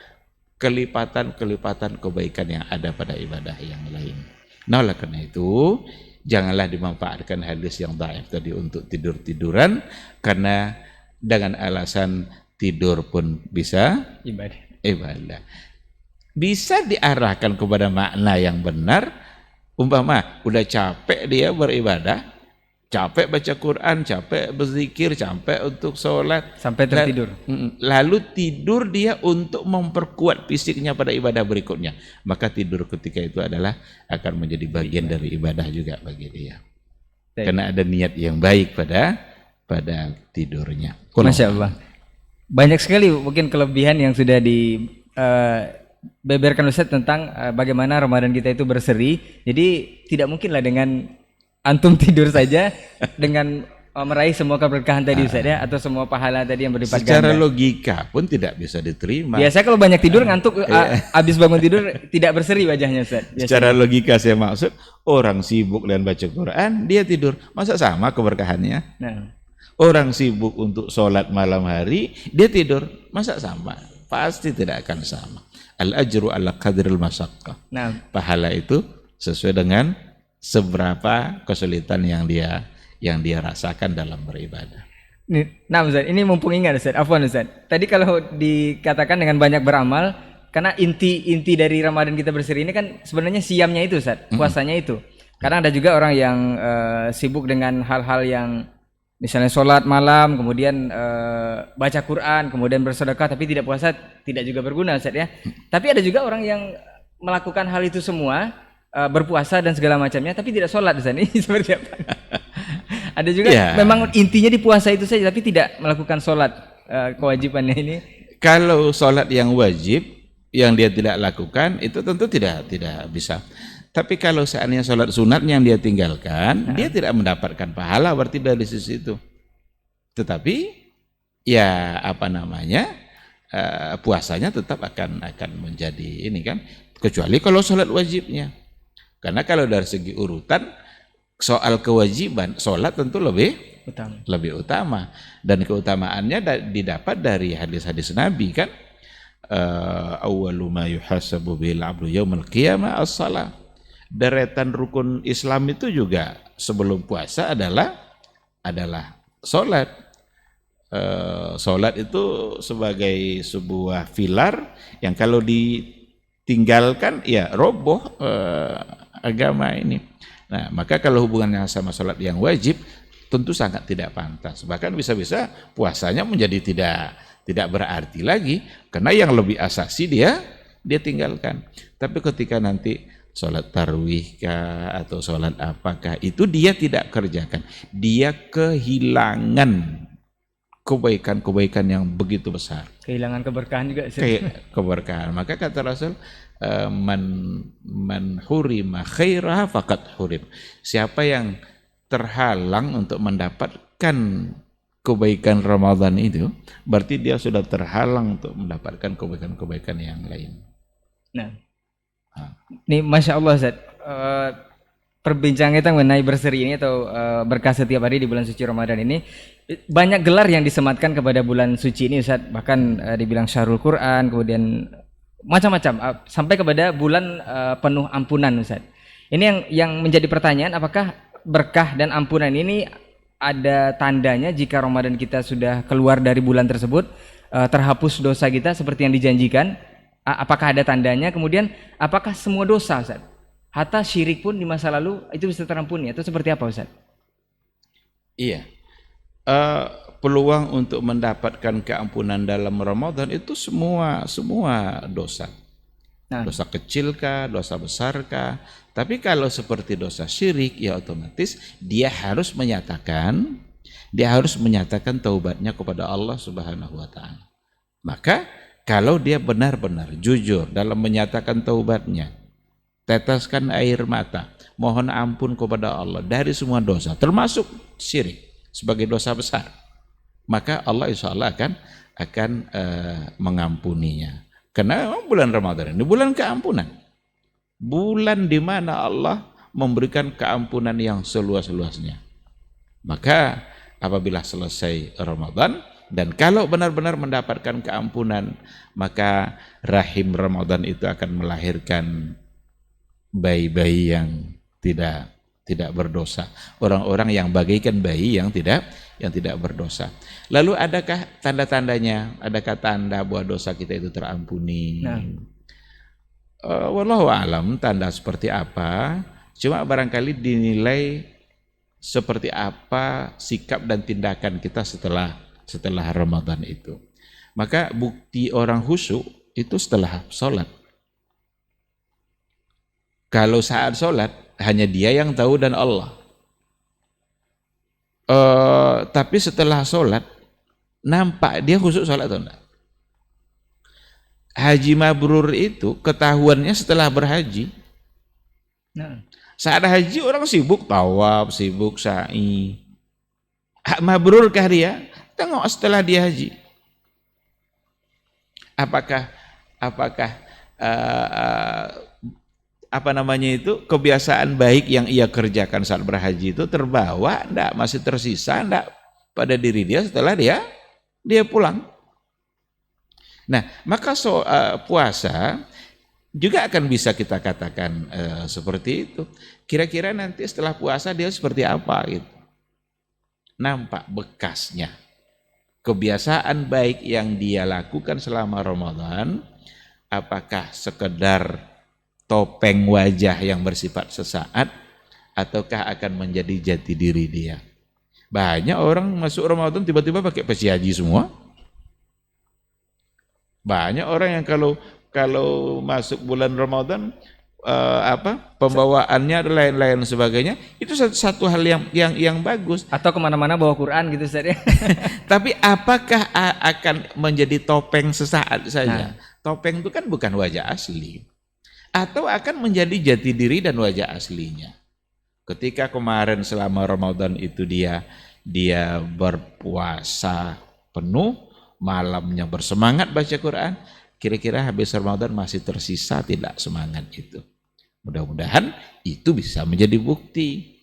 kelipatan-kelipatan kebaikan yang ada pada ibadah yang lain. Nah, oleh karena itu, janganlah dimanfaatkan hadis yang dhaif tadi untuk tidur-tiduran, karena dengan alasan tidur pun bisa ibadah. Bisa diarahkan kepada makna yang benar. Umpama udah capek dia beribadah, capek baca Quran, capek berzikir, capek untuk sholat, sampai tertidur. Lalu tidur dia untuk memperkuat fisiknya pada ibadah berikutnya. Maka tidur ketika itu adalah akan menjadi bagian dari ibadah juga bagi dia. Karena ada niat yang baik pada tidurnya. Masya Allah. Banyak sekali mungkin kelebihan yang sudah beberkan Ustaz tentang bagaimana Ramadan kita itu berseri. Jadi tidak mungkinlah dengan antum tidur saja dengan meraih semua keberkahan tadi Ustaz ya, atau semua pahala tadi yang berlipat ganda. Secara logika pun tidak bisa diterima. Biasa kalau banyak tidur ngantuk, habis bangun tidur tidak berseri wajahnya Ustaz. Biasanya. Secara logika saya maksud, orang sibuk dan baca Quran, dia tidur. Masa sama keberkahannya? Nah. Orang sibuk untuk sholat malam hari, dia tidur. Masa sama? Pasti tidak akan sama. Al-ajru ala qadril masyaqqah. Nah, pahala itu sesuai dengan seberapa kesulitan yang dia rasakan dalam beribadah. Nah Ustaz, ini mumpung ingat Ustaz, afwan Ustaz. Tadi kalau dikatakan dengan banyak beramal, karena inti dari Ramadan kita berseri ini kan sebenarnya siamnya itu Ustaz, puasanya itu. Karena ada juga orang yang sibuk dengan hal-hal yang misalnya sholat malam, kemudian baca Quran, kemudian bersedekah, tapi tidak puasa, tidak juga berguna Ustaz ya. Tapi ada juga orang yang melakukan hal itu semua, berpuasa dan segala macamnya, tapi tidak sholat Ustaz. Ini seperti apa? Ada juga memang intinya di puasa itu saja, tapi tidak melakukan sholat kewajibannya ini? Kalau sholat yang wajib yang dia tidak lakukan itu tentu tidak bisa. Tapi kalau seandainya sholat sunat yang dia tinggalkan, dia tidak mendapatkan pahala berarti dari sisi itu. Tetapi ya apa namanya puasanya tetap akan menjadi ini kan, kecuali kalau sholat wajibnya. Karena kalau dari segi urutan soal kewajiban sholat tentu lebih utama, dan keutamaannya didapat dari hadis-hadis Nabi kan, awwalu ma yuhasabu bil 'abdu yaumil qiyamah as-shalah. Deretan rukun Islam itu juga sebelum puasa adalah sholat. Sholat itu sebagai sebuah pilar yang kalau ditinggalkan ya roboh agama ini. Nah, maka kalau hubungannya sama sholat yang wajib tentu sangat tidak pantas. Bahkan bisa-bisa puasanya menjadi tidak berarti lagi karena yang lebih asasi dia tinggalkan. Tapi ketika nanti sholat tarawih kah atau sholat apakah itu dia tidak kerjakan, dia kehilangan kebaikan-kebaikan yang begitu besar. Kehilangan keberkahan juga. Keberkahan. Maka kata Rasul, man hurima khairaha faqad hurim. Siapa yang terhalang untuk mendapatkan kebaikan Ramadan itu, berarti dia sudah terhalang untuk mendapatkan kebaikan-kebaikan yang lain. Nah, ini Masya Allah Ustaz, perbincangan kita mengenai berseri ini atau berkah setiap hari di bulan suci Ramadan ini, banyak gelar yang disematkan kepada bulan suci ini Ustaz, bahkan dibilang syahrul Quran, kemudian macam-macam, sampai kepada bulan penuh ampunan Ustaz. Ini yang menjadi pertanyaan, apakah berkah dan ampunan ini ada tandanya jika Ramadan kita sudah keluar dari bulan tersebut, terhapus dosa kita seperti yang dijanjikan? Apakah ada tandanya? Kemudian apakah semua dosa Ustaz, hatta syirik pun di masa lalu itu bisa terampuni atau seperti apa Ustaz? Iya, peluang untuk mendapatkan keampunan dalam Ramadan itu semua dosa. Dosa kecil kah, dosa besar kah? Tapi kalau seperti dosa syirik ya otomatis dia harus menyatakan taubatnya kepada Allah Subhanahu wa taala. Maka kalau dia benar-benar jujur dalam menyatakan taubatnya, teteskan air mata, mohon ampun kepada Allah dari semua dosa, termasuk syirik sebagai dosa besar, maka Allah insya Allah akan mengampuninya. Karena bulan Ramadan ini bulan keampunan, bulan di mana Allah memberikan keampunan yang seluas-luasnya. Maka apabila selesai Ramadan, dan kalau benar-benar mendapatkan keampunan, maka rahim Ramadan itu akan melahirkan bayi-bayi yang tidak berdosa, orang-orang yang bagaikan bayi yang tidak berdosa. Lalu adakah tanda-tandanya? Adakah tanda bahwa dosa kita itu terampuni? Wallahu a'lam tanda seperti apa. Cuma barangkali dinilai seperti apa sikap dan tindakan kita setelah Ramadan itu. Maka bukti orang khusyuk itu setelah sholat. Kalau saat sholat hanya dia yang tahu dan Allah. Tapi setelah sholat nampak dia khusyuk sholat atau enggak? Haji mabrur itu ketahuannya setelah berhaji. Saat haji orang sibuk tawaf, sibuk sa'i. Mabrurkah dia? Tengok setelah dia haji. Apakah kebiasaan baik yang ia kerjakan saat berhaji itu terbawa enggak, masih tersisa enggak pada diri dia setelah dia pulang. Nah, maka puasa juga akan bisa kita katakan seperti itu. Kira-kira nanti setelah puasa dia seperti apa gitu. Nampak bekasnya. Kebiasaan baik yang dia lakukan selama Ramadan, apakah sekedar topeng wajah yang bersifat sesaat, ataukah akan menjadi jati diri dia? Banyak orang masuk Ramadan tiba-tiba pakai peci haji semua. Banyak orang yang kalau masuk bulan Ramadan pembawaannya dan lain-lain sebagainya, itu satu hal yang bagus. Atau kemana-mana bawa Quran gitu Ustaz ya. Tapi apakah akan menjadi topeng sesaat saja? Topeng itu kan bukan wajah asli. Atau akan menjadi jati diri dan wajah aslinya. Ketika kemarin selama Ramadan itu dia berpuasa penuh, malamnya bersemangat baca Quran, kira-kira habis Ramadan masih tersisa tidak semangat itu. Mudah-mudahan itu bisa menjadi bukti.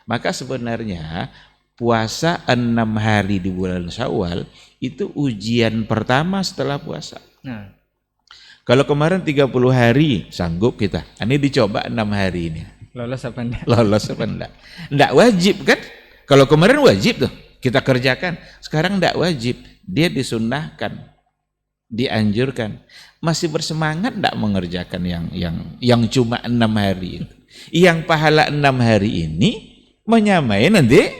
Maka sebenarnya puasa 6 hari di bulan Syawal itu ujian pertama setelah puasa. Nah, Kalau kemarin 30 hari sanggup kita, ini dicoba 6 hari ini. lolos apa enggak? Lolos apa enggak? Enggak wajib kan? Kalau kemarin wajib tuh, kita kerjakan. Sekarang enggak wajib, dia disunnahkan, dianjurkan. Masih bersemangat enggak mengerjakan yang cuma 6 hari itu. Yang pahala 6 hari ini menyamai nanti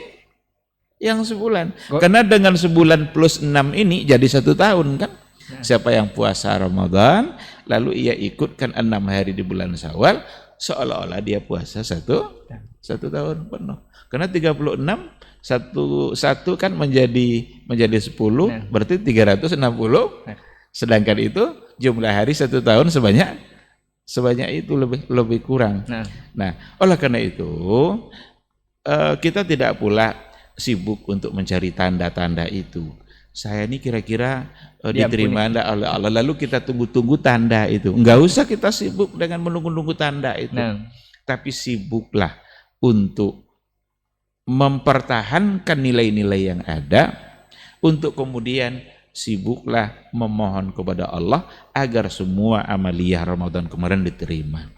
yang sebulan. Karena dengan sebulan plus 6 ini jadi 1 tahun kan? Siapa yang puasa Ramadan lalu ia ikutkan 6 hari di bulan Syawal, seolah-olah dia puasa satu tahun penuh. Karena 36 satu kan menjadi 10, berarti 360. Sedangkan itu jumlah hari 1 tahun sebanyak itu lebih kurang. Nah, oleh karena itu kita tidak pula sibuk untuk mencari tanda-tanda itu. Saya ini kira-kira diterima enggak oleh Allah. Lalu kita tunggu-tunggu tanda itu. Enggak usah kita sibuk dengan menunggu-nunggu tanda itu. Tapi sibuklah untuk mempertahankan nilai-nilai yang ada, untuk kemudian sibuklah memohon kepada Allah agar semua amaliyah Ramadan kemarin diterima.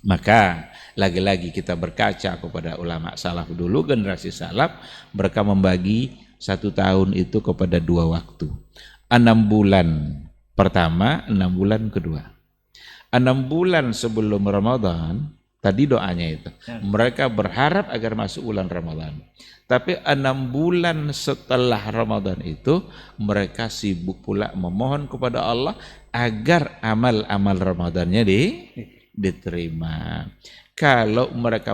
Maka lagi-lagi kita berkaca kepada ulama salaf dulu, generasi salaf, mereka membagi 1 tahun itu kepada 2 waktu. 6 bulan pertama, 6 bulan kedua. 6 bulan sebelum Ramadan, tadi doanya itu. Mereka berharap agar masuk bulan Ramadan. Tapi 6 bulan setelah Ramadan itu, mereka sibuk pula memohon kepada Allah agar amal-amal Ramadannya diterima. Kalau mereka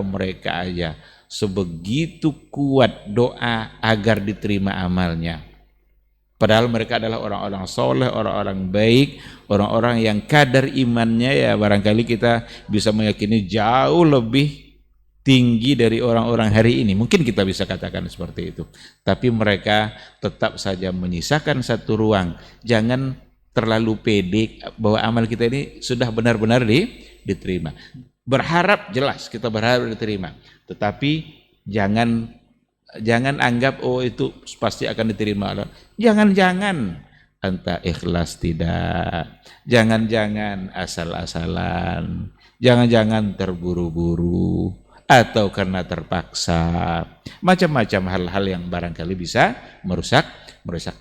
aja sebegitu kuat doa agar diterima amalnya, padahal mereka adalah orang-orang soleh, orang-orang baik, orang-orang yang kadar imannya ya barangkali kita bisa meyakini jauh lebih tinggi dari orang-orang hari ini. Mungkin kita bisa katakan seperti itu. Tapi mereka tetap saja menyisakan satu ruang. Jangan terlalu pede bahwa amal kita ini sudah benar-benar diterima. Berharap jelas kita berharap diterima, tetapi jangan anggap oh itu pasti akan diterima Allah. Jangan entah ikhlas tidak, jangan asal-asalan, jangan terburu-buru atau karena terpaksa, macam-macam hal-hal yang barangkali bisa merusak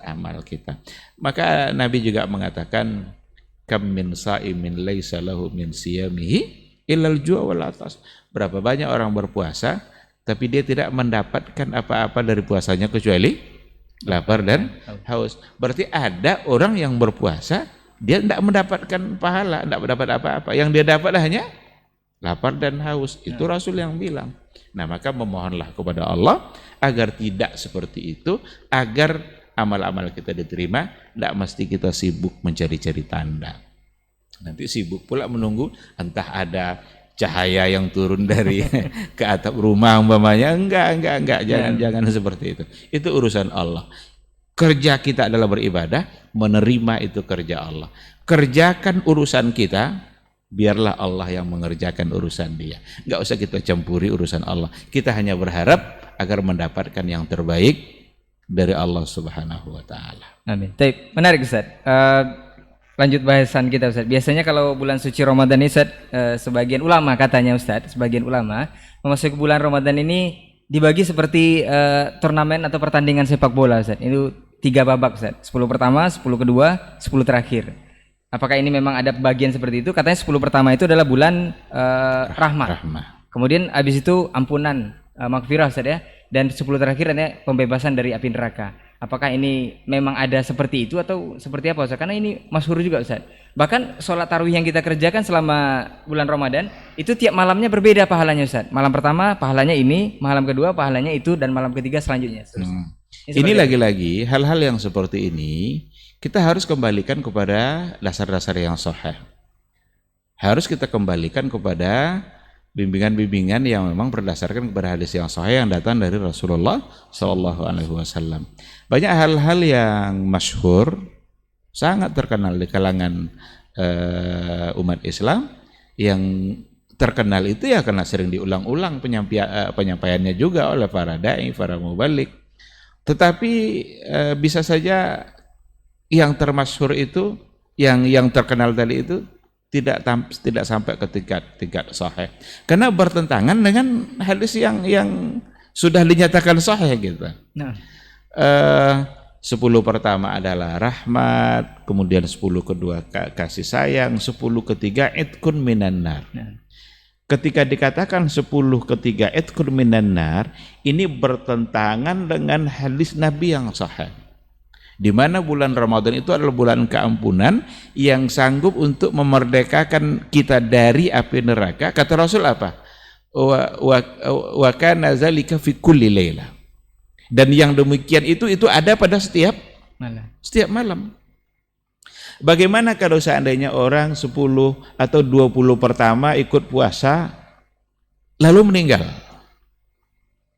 amal kita. Maka Nabi juga mengatakan kam min sa'imin laisa lahu min siyamihi illal ju' wal atas. Berapa banyak orang berpuasa tapi dia tidak mendapatkan apa-apa dari puasanya kecuali lapar dan haus. Berarti ada orang yang berpuasa dia tidak mendapatkan pahala, tidak mendapat apa-apa. Yang dia dapat hanya lapar dan haus. Itu Rasul yang bilang. Nah, maka memohonlah kepada Allah agar tidak seperti itu, agar amal-amal kita diterima. Tidak mesti kita sibuk mencari-cari tanda. Nanti sibuk pula menunggu entah ada cahaya yang turun dari ke atap rumah umpamanya. Enggak, jangan seperti itu. Itu urusan Allah. Kerja kita adalah beribadah, menerima itu kerja Allah. Kerjakan urusan kita, biarlah Allah yang mengerjakan urusan dia. Enggak usah kita campuri urusan Allah. Kita hanya berharap agar mendapatkan yang terbaik dari Allah Subhanahu wa taala. Amin. Baik, menarik Ustaz. Lanjut bahasan kita Ustaz. Biasanya kalau bulan suci Ramadan ini Ustaz, sebagian ulama katanya Ustaz, sebagian ulama memasuki bulan Ramadan ini dibagi seperti turnamen atau pertandingan sepak bola Ustaz. Itu 3 babak Ustaz. 10 pertama, 10 kedua, 10 terakhir. Apakah ini memang ada bagian seperti itu? Katanya 10 pertama itu adalah bulan rahmah. Kemudian habis itu ampunan, maghfirah Ustaz ya. Dan 10 terakhir ada pembebasan dari api neraka. Apakah ini memang ada seperti itu atau seperti apa Ustaz? Karena ini masyhur juga Ustaz. Bahkan sholat tarawih yang kita kerjakan selama bulan Ramadan itu tiap malamnya berbeda pahalanya Ustaz. Malam pertama pahalanya ini, malam kedua pahalanya itu, dan malam ketiga selanjutnya. Ini lagi-lagi hal-hal yang seperti ini kita harus kembalikan kepada dasar-dasar yang sahih. Harus kita kembalikan kepada bimbingan-bimbingan yang memang berdasarkan kepada hadis yang sahih yang datang dari Rasulullah SAW. Banyak hal-hal yang masyhur, sangat terkenal di kalangan umat Islam, yang terkenal itu ya karena sering diulang-ulang penyampaiannya juga oleh para dai, para mubalik. Tetapi bisa saja yang termasyhur itu, yang terkenal tadi itu tidak sampai ke tingkat sahih, karena bertentangan dengan hadis yang sudah dinyatakan sahih gitu. Nah, 10 pertama adalah rahmat, kemudian 10 kedua kasih sayang, 10 ketiga itqun minan nar. nah. Ketika dikatakan 10 ketiga itqun minan nar, ini bertentangan dengan hadis Nabi yang sahih, di mana bulan Ramadan itu adalah bulan keampunan yang sanggup untuk memerdekakan kita dari api neraka. Kata Rasul apa? Wa kana zalika fi kulli laila. Dan yang demikian itu ada pada setiap malam. Bagaimana kalau seandainya orang 10 atau 20 pertama ikut puasa lalu meninggal?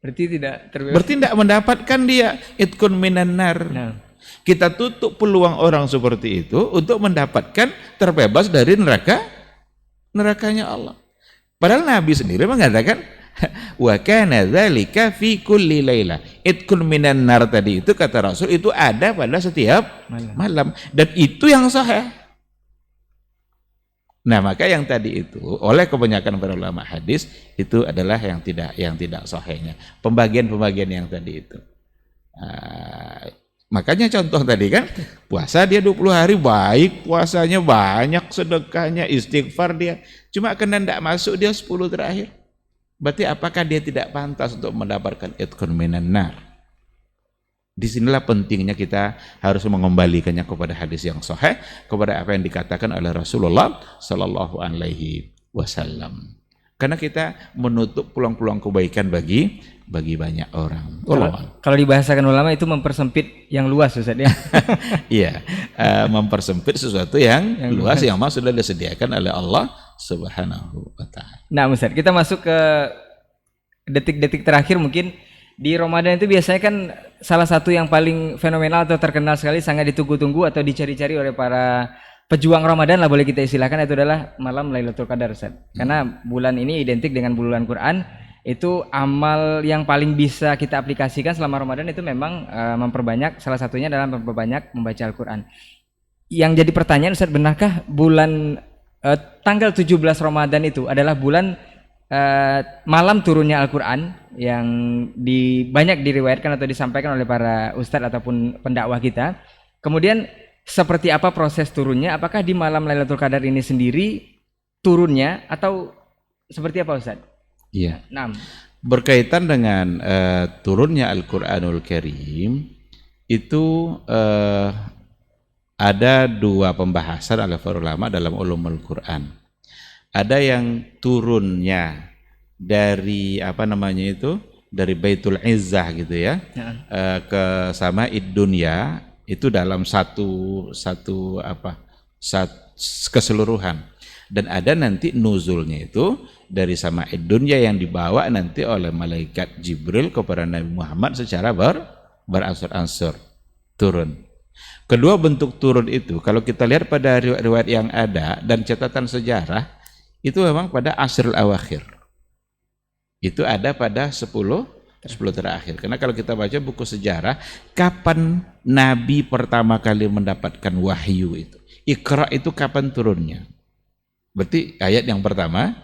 Berarti tidak mendapatkan dia itqun minan nar. Nah. Kita tutup peluang orang seperti itu untuk mendapatkan terbebas dari nerakanya Allah. Padahal Nabi sendiri mengatakan wa kana dzalika fi kulli laila. Itqun minan nar tadi itu kata Rasul itu ada pada setiap malam, dan itu yang sahih. Nah, maka yang tadi itu oleh kebanyakan para ulama hadis itu adalah yang tidak sahihnya. Pembagian yang tadi itu. Makanya contoh tadi kan, puasa dia 20 hari baik, puasanya banyak, sedekahnya, istighfar dia, cuma kena tidak masuk dia 10 terakhir. Berarti apakah dia tidak pantas untuk mendapatkan itqun minan nar? Disinilah pentingnya kita harus mengembalikannya kepada hadis yang sahih, kepada apa yang dikatakan oleh Rasulullah Sallallahu Alaihi Wasallam. Karena kita menutup peluang-peluang kebaikan bagi banyak orang. Kalau dibahasakan ulama itu mempersempit yang luas Ustaz ya. Iya, mempersempit sesuatu yang luas yang memang sudah disediakan oleh Allah Subhanahu wa taala. Nah, Ustaz, kita masuk ke detik-detik terakhir mungkin. Di Ramadan itu biasanya kan salah satu yang paling fenomenal atau terkenal sekali, sangat ditunggu-tunggu atau dicari-cari oleh para pejuang Ramadan lah boleh kita istilahkan, itu adalah malam Lailatul Qadar Ustaz. Karena bulan ini identik dengan bulan Quran, itu amal yang paling bisa kita aplikasikan selama Ramadan itu memang memperbanyak, salah satunya adalah memperbanyak membaca Al-Quran. Yang jadi pertanyaan Ustaz, benarkah bulan tanggal 17 Ramadan itu adalah bulan malam turunnya Al-Quran yang banyak diriwayatkan atau disampaikan oleh para ustadz ataupun pendakwah kita? Kemudian seperti apa proses turunnya? Apakah di malam Lailatul Qadar ini sendiri turunnya atau seperti apa Ustaz? Iya. Nah, berkaitan dengan turunnya Al-Quranul Karim itu ada 2 pembahasan oleh para ulama dalam ulumul Quran. Ada yang turunnya dari dari Baitul Izzah gitu ya, ke Sama'id Dunya, itu dalam satu keseluruhan. Dan ada nanti nuzulnya itu dari Sama'id Dunya yang dibawa nanti oleh malaikat Jibril kepada Nabi Muhammad secara beransur-ansur turun. Kedua bentuk turun itu kalau kita lihat pada riwayat yang ada dan catatan sejarah, itu memang pada asrul awakhir. Itu ada pada 10 terakhir. Karena kalau kita baca buku sejarah, kapan Nabi pertama kali mendapatkan wahyu itu? Iqra itu kapan turunnya? Berarti ayat yang pertama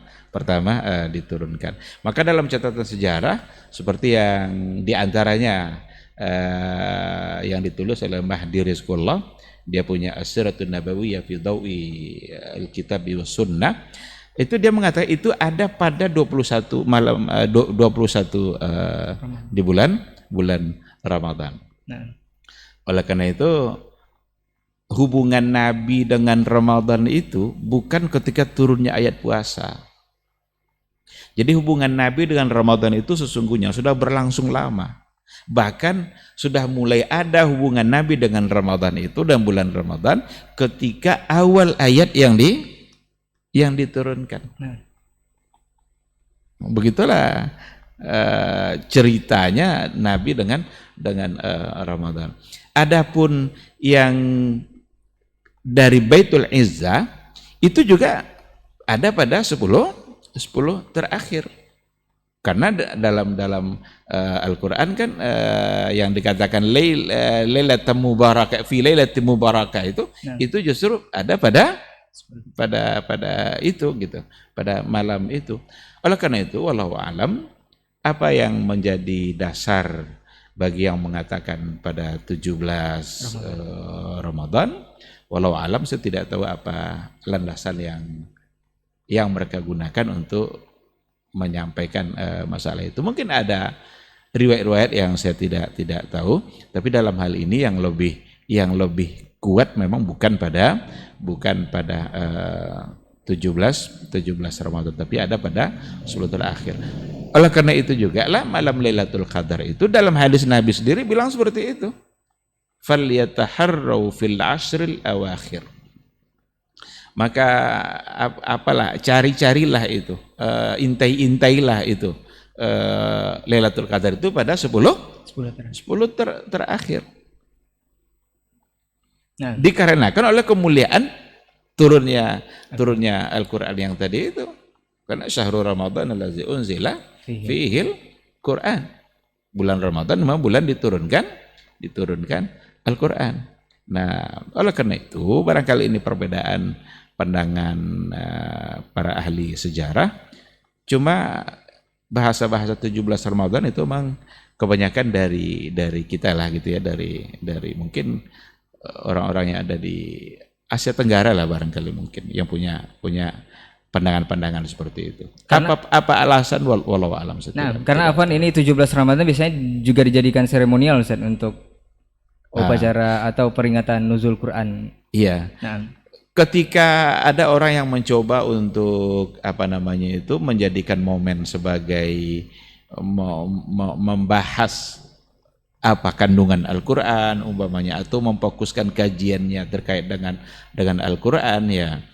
diturunkan. Maka dalam catatan sejarah seperti yang diantaranya yang ditulis oleh Mahdi Rizqullah, dia punya As-Siratun Nabawiyah fi Dawi Al-Kitab wa Sunnah. Itu dia mengatakan itu ada pada 21 malam 21 di bulan Ramadan. nah. Oleh karena itu hubungan Nabi dengan Ramadan itu bukan ketika turunnya ayat puasa. Jadi hubungan Nabi dengan Ramadan itu sesungguhnya sudah berlangsung lama. Bahkan sudah mulai ada hubungan Nabi dengan Ramadan itu dan bulan Ramadan ketika awal ayat yang diturunkan. Begitulah ceritanya Nabi dengan Ramadan. Adapun yang dari Baitul Izzah itu juga ada pada 10 terakhir. Karena dalam Al-Qur'an kan yang dikatakan lailatul mubarakah fi lailatul mubarakah itu justru ada pada itu gitu, pada malam itu. Oleh karena itu wallahu alam apa yang menjadi dasar bagi yang mengatakan pada 17 Ramadan, walau alam saya tidak tahu apa landasan yang mereka gunakan untuk menyampaikan masalah itu. Mungkin ada riwayat-riwayat yang saya tidak tahu, tapi dalam hal ini yang lebih kuat memang bukan pada 17 Ramadan, tapi ada pada 10 terakhir. Oleh karena itu juga lah malam Lailatul Qadar itu dalam hadis Nabi sendiri bilang seperti itu. Falyataharrau fil ashril awakhir. Maka cari-carilah itu, intai-intailah itu Lailatul Qadar itu pada 10 terakhir. Nah, dikarenakan oleh kemuliaan turunnya Al-Qur'an yang tadi itu. Karena syahrul Ramadan allazi unzila fihil Qur'an. Bulan Ramadan memang bulan diturunkan Al-Qur'an. Nah, oleh karena itu barangkali ini perbedaan pandangan para ahli sejarah. Cuma bahasa-bahasa 17 Ramadan itu memang kebanyakan dari kita lah gitu ya, dari mungkin orang-orang yang ada di Asia Tenggara lah barangkali mungkin yang punya pandangan-pandangan seperti itu. Karena, apa alasan walau alam Nah, karena Afwan ini 17 Ramadan biasanya juga dijadikan seremonial Ustaz untuk upacara atau peringatan nuzul Quran. Iya. Nah, ketika ada orang yang mencoba untuk menjadikan momen sebagai membahas apa kandungan Al-Qur'an umpamanya atau memfokuskan kajiannya terkait dengan Al-Qur'an ya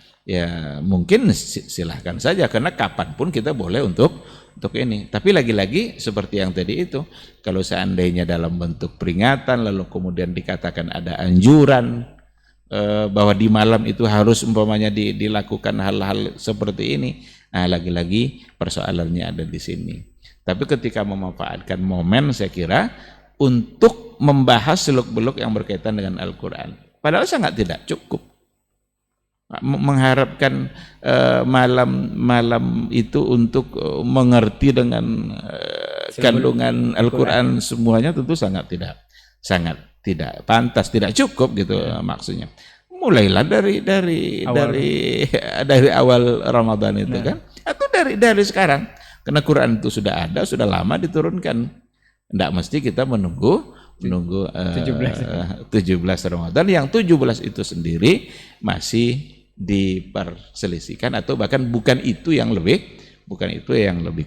mungkin silahkan saja karena kapanpun kita boleh untuk ini. Tapi lagi-lagi seperti yang tadi itu, kalau seandainya dalam bentuk peringatan lalu kemudian dikatakan ada anjuran bahwa di malam itu harus umpamanya dilakukan hal-hal seperti ini, nah lagi-lagi persoalannya ada di sini. Tapi ketika memanfaatkan momen saya kira untuk membahas seluk-beluk yang berkaitan dengan Al-Qur'an, padahal sangat tidak cukup mengharapkan malam itu untuk mengerti dengan kandungan Al-Qur'an semuanya tentu sangat tidak pantas, tidak cukup gitu maksudnya. Mulailah dari awal Ramadan itu kan, atau dari sekarang, karena Quran itu sudah ada, sudah lama diturunkan. Tidak mesti kita menunggu 17 Ramadan, yang 17 itu sendiri masih diperselisihkan atau bahkan bukan itu yang lebih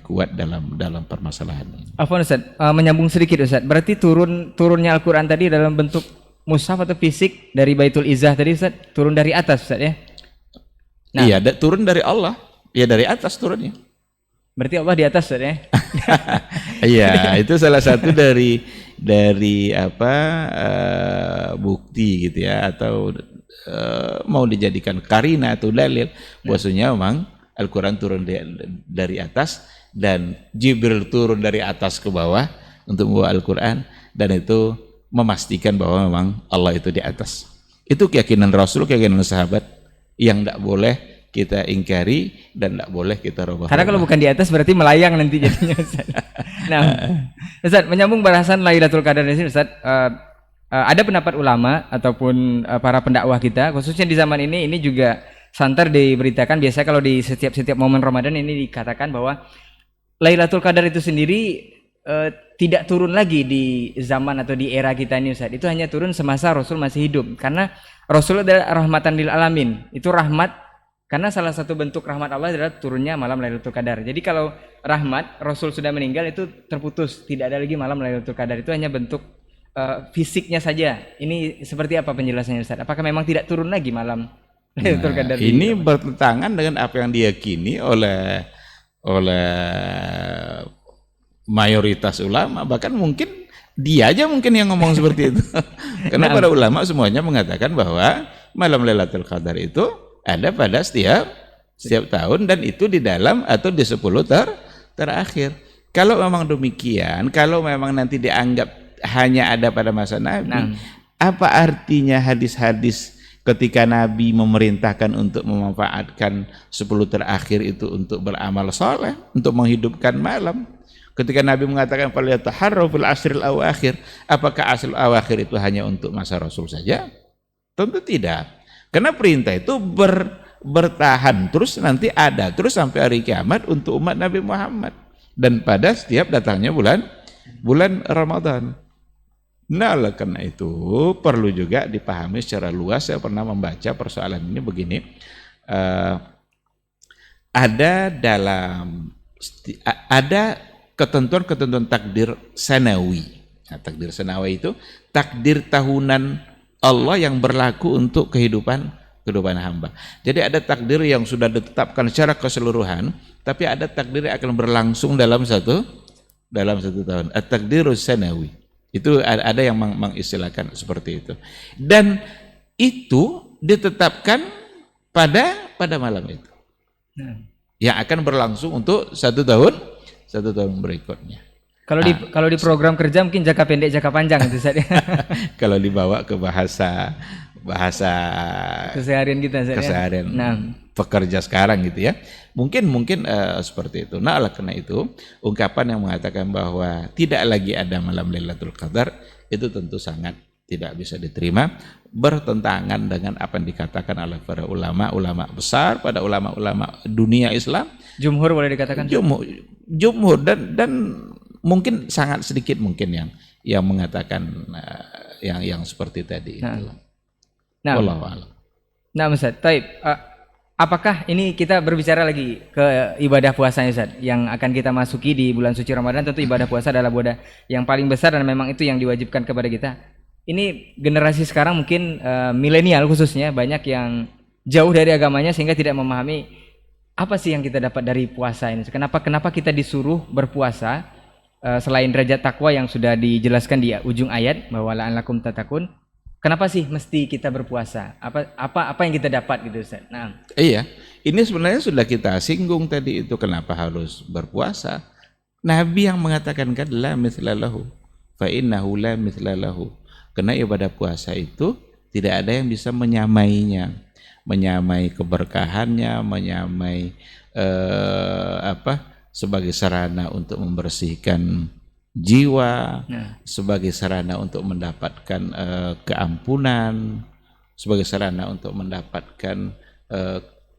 kuat dalam permasalahan ini. Afwan Ustaz, menyambung sedikit Ustaz. Berarti turunnya Al-Qur'an tadi dalam bentuk mushaf atau fisik dari Baitul Izzah tadi Ustaz, turun dari atas Ustaz ya? Nah, iya, turun dari Allah. Ya dari atas turunnya. Berarti Allah di atas Ustaz ya? Iya, itu salah satu dari bukti gitu ya, atau mau dijadikan karina atau dalil bahwasanya memang Al-Qur'an turun dari atas dan Jibril turun dari atas ke bawah untuk membawa Al-Qur'an, dan itu memastikan bahwa memang Allah itu di atas. Itu keyakinan Rasul, keyakinan sahabat yang tidak boleh kita ingkari dan tidak boleh kita rubah. Karena kalau bukan di atas berarti melayang nanti jadinya Ustaz. Nah, Ustaz, menyambung bahasan Lailatul Qadar di sini Ustaz, ada pendapat ulama ataupun para pendakwah kita khususnya di zaman ini juga santer diberitakan biasa kalau di setiap momen Ramadan ini dikatakan bahwa Lailatul Qadar itu sendiri tidak turun lagi di zaman atau di era kita ini Ustaz. Itu hanya turun semasa Rasul masih hidup. Karena Rasul adalah rahmatan lil alamin. Itu rahmat, karena salah satu bentuk rahmat Allah adalah turunnya malam Lailatul Qadar. Jadi kalau rahmat Rasul sudah meninggal itu terputus, tidak ada lagi malam Lailatul Qadar. Itu hanya bentuk fisiknya saja. Ini seperti apa penjelasannya Ustaz? Apakah memang tidak turun lagi malam Lailatul Qadar? Ini bertentangan dengan apa yang diyakini oleh mayoritas ulama, bahkan mungkin dia aja mungkin yang ngomong seperti itu. Karena para ulama semuanya mengatakan bahwa malam Lailatul Qadar itu ada pada setiap tahun, dan itu di dalam atau di 10 terakhir. Kalau memang demikian, kalau memang nanti dianggap hanya ada pada masa Nabi, apa artinya hadis-hadis ketika Nabi memerintahkan untuk memanfaatkan 10 terakhir itu untuk beramal soleh, untuk menghidupkan malam? Ketika Nabi mengatakan falyataharraw fil ashril awakhir, apakah asrul awakhir itu hanya untuk masa Rasul saja? Tentu tidak. Karena perintah itu bertahan terus, nanti ada terus sampai hari kiamat untuk umat Nabi Muhammad, dan pada setiap datangnya bulan Ramadan. Nah, oleh karena itu perlu juga dipahami secara luas. Saya pernah membaca persoalan ini begini. Ada ketentuan takdir sanawi. Nah, takdir sanawi itu takdir tahunan Allah yang berlaku untuk kehidupan hamba. Jadi ada takdir yang sudah ditetapkan secara keseluruhan, tapi ada takdir yang akan berlangsung dalam satu tahun. At-takdirus sanawi. Itu ada yang mengistilahkan seperti itu. Dan itu ditetapkan pada malam itu. Yang akan berlangsung untuk 1 tahun berikutnya. Kalau di program kerja mungkin jangka pendek, jangka panjang itu Ustaz. Kalau dibawa ke bahasa keseharian kita keseharian pekerja sekarang gitu ya, mungkin seperti itu. Nah, oleh karena itu ungkapan yang mengatakan bahwa tidak lagi ada malam Lailatul Qadar itu tentu sangat tidak bisa diterima, bertentangan dengan apa yang dikatakan oleh para ulama besar, pada ulama dunia Islam. Jumhur boleh dikatakan. Jumhur dan mungkin sangat sedikit mungkin yang mengatakan yang seperti tadi itu. Wallahu a'lam. Nah, Ustaz, taib. Apakah ini kita berbicara lagi ke ibadah puasanya Ustaz, yang akan kita masuki di bulan suci Ramadan? Tentu ibadah puasa adalah ibadah yang paling besar dan memang itu yang diwajibkan kepada kita. Ini generasi sekarang mungkin milenial khususnya banyak yang jauh dari agamanya sehingga tidak memahami apa sih yang kita dapat dari puasa ini. Kenapa kita disuruh berpuasa selain derajat takwa yang sudah dijelaskan di ujung ayat bahwa la'allakum tattaqun. Kenapa sih mesti kita berpuasa? Apa yang kita dapat gitu Ustaz? Nah. Iya, ini sebenarnya sudah kita singgung tadi itu, kenapa harus berpuasa. Nabi yang mengatakan kan la mithlalahu fa innahu la mithlalahu. Karena ibadah puasa itu tidak ada yang bisa menyamainya, menyamai keberkahannya, menyamai sebagai sarana untuk membersihkan jiwa, sebagai sarana untuk mendapatkan keampunan, sebagai sarana untuk mendapatkan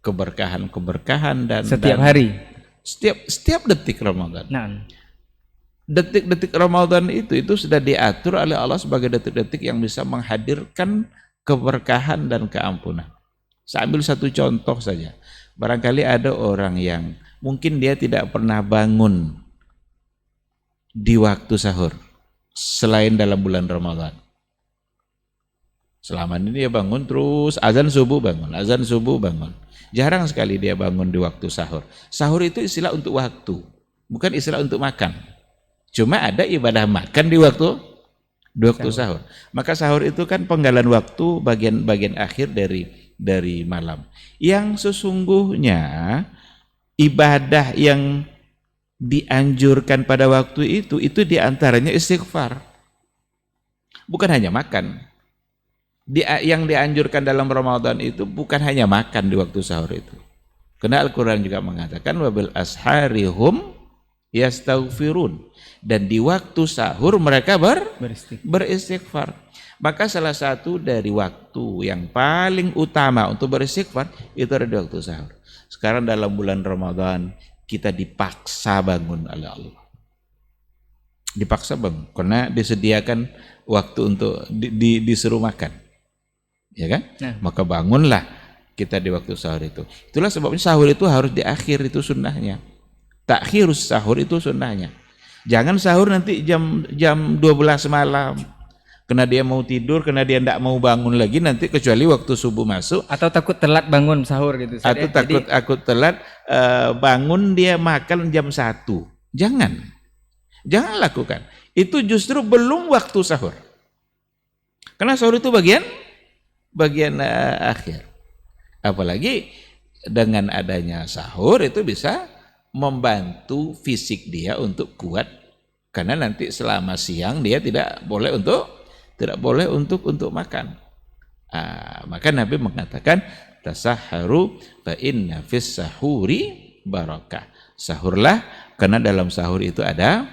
keberkahan dan setiap hari, setiap detik Ramadan. Detik-detik Ramadan itu sudah diatur oleh Allah sebagai detik-detik yang bisa menghadirkan keberkahan dan keampunan. Saya ambil satu contoh saja. Barangkali ada orang yang mungkin dia tidak pernah bangun di waktu sahur selain dalam bulan Ramadan. Selama ini dia bangun terus azan subuh bangun. Jarang sekali dia bangun di waktu sahur. Sahur itu istilah untuk waktu, bukan istilah untuk makan. Cuma ada ibadah makan di waktu sahur. Maka sahur itu kan penggalan waktu, bagian akhir dari malam. Yang sesungguhnya ibadah yang dianjurkan pada waktu itu diantaranya istighfar, bukan hanya makan. Yang dianjurkan dalam Ramadan itu bukan hanya makan di waktu sahur itu. Karena Al-Quran juga mengatakan wabil asharihum yastaghfirun, dan di waktu sahur mereka beristighfar. Maka salah satu dari waktu yang paling utama untuk beristighfar itu ada di waktu sahur. Sekarang dalam bulan Ramadan kita dipaksa bangun oleh Allah. Dipaksa bangun karena disediakan waktu untuk disuruh makan. Ya kan? Nah. Maka bangunlah kita di waktu sahur itu. Itulah sebabnya sahur itu harus di akhir, itu sunnahnya. Takhirus sahur itu sunnahnya. Jangan sahur nanti jam 12 malam. Karena dia mau tidur, karena dia tidak mau bangun lagi nanti kecuali waktu subuh masuk. Atau takut telat bangun sahur gitu. Atau takut telat bangun dia makan jam 1. Jangan lakukan. Itu justru belum waktu sahur. Karena sahur itu bagian akhir. Apalagi dengan adanya sahur itu bisa membantu fisik dia untuk kuat. Karena nanti selama siang dia tidak boleh untuk makan. Maka Nabi mengatakan tasahharu fa inna fis sahuri barakah. Sahurlah karena dalam sahur itu ada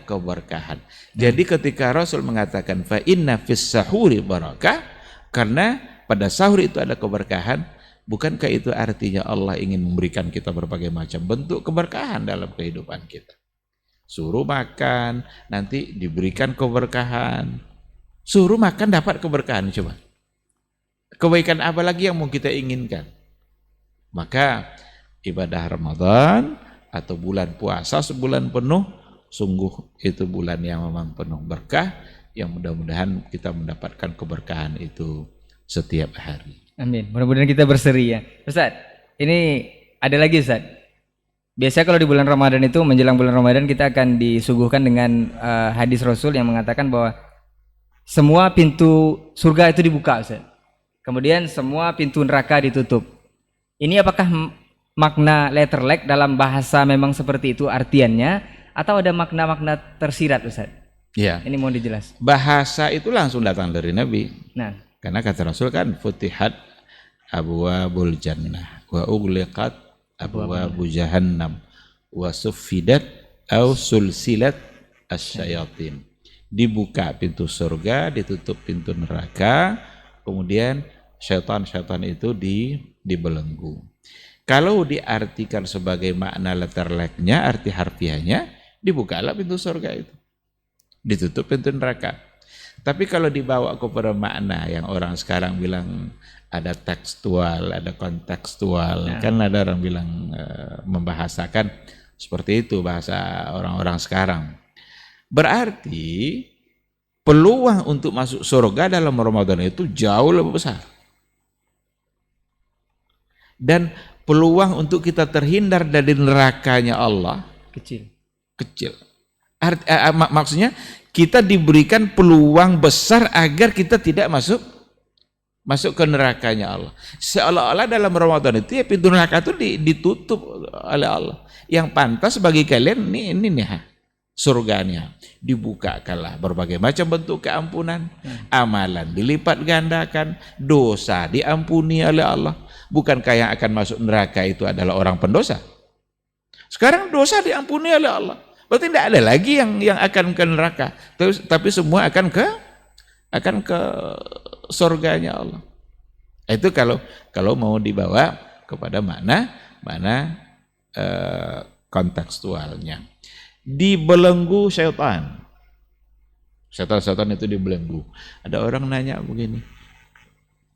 keberkahan. Jadi ketika Rasul mengatakan fa inna fis sahuri barakah, karena pada sahur itu ada keberkahan, bukankah itu artinya Allah ingin memberikan kita berbagai macam bentuk keberkahan dalam kehidupan kita? Suruh makan, nanti diberikan keberkahan. Suruh makan dapat keberkahan, coba. Kebaikan apa lagi yang mau kita inginkan? Maka ibadah Ramadan atau bulan puasa sebulan penuh, sungguh itu bulan yang memang penuh berkah, yang mudah-mudahan kita mendapatkan keberkahan itu setiap hari. Amin. Mudah-mudahan kita berseri ya. Ustaz, ini ada lagi Ustaz. Biasanya kalau di bulan Ramadan itu, menjelang bulan Ramadan kita akan disuguhkan dengan hadis Rasul yang mengatakan bahwa semua pintu surga itu dibuka Ustaz. Kemudian semua pintu neraka ditutup. Ini apakah makna letterlek dalam bahasa memang seperti itu artiannya, atau ada makna-makna tersirat Ustaz? Ya. Ini mohon dijelas. Bahasa itu langsung datang dari Nabi. Nah, karena kata Rasul kan futihat abwabul jannah wa ughliqat abwabu jahannam wa suffidat aw sulsilat asyayatin. Dibuka pintu surga, ditutup pintu neraka, kemudian syaitan-syaitan itu dibelenggu. Kalau diartikan sebagai makna letterleknya, arti harfiahnya, dibukalah pintu surga itu, ditutup pintu neraka. Tapi kalau dibawa kepada makna yang orang sekarang bilang ada tekstual, ada kontekstual, kan ada orang bilang membahasakan seperti itu bahasa orang-orang sekarang. Berarti peluang untuk masuk surga dalam Ramadan itu jauh lebih besar. Dan peluang untuk kita terhindar dari nerakanya Allah kecil. Maksudnya kita diberikan peluang besar agar kita tidak masuk ke nerakanya Allah. Seolah-olah dalam Ramadan itu ya pintu neraka itu ditutup oleh Allah. Yang pantas bagi kalian ini nih surganya, dibukakanlah berbagai macam bentuk keampunan, amalan dilipat gandakan, dosa diampuni oleh Allah. Bukankah yang akan masuk neraka itu adalah orang pendosa? Sekarang dosa diampuni oleh Allah, berarti tidak ada lagi yang akan ke neraka, tapi semua akan ke surganya Allah. Itu kalau mau dibawa kepada makna kontekstualnya. Dibelenggu syaitan. Syaitan itu dibelenggu. Ada orang nanya begini,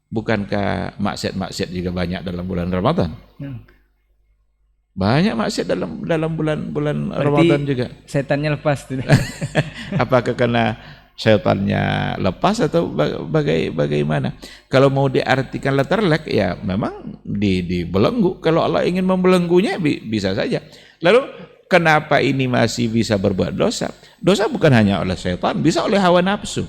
bukankah maksiat juga banyak dalam bulan Ramadan? Banyak maksiat dalam bulan Ramadan juga. Setannya lepas. Apakah karena syaitannya lepas atau bagaimana? Kalau mau diartikan letterlek ya memang dibelenggu. Kalau Allah ingin membelenggunya bisa saja. Lalu kenapa ini masih bisa berbuat dosa? Dosa bukan hanya oleh syaitan, bisa oleh hawa nafsu.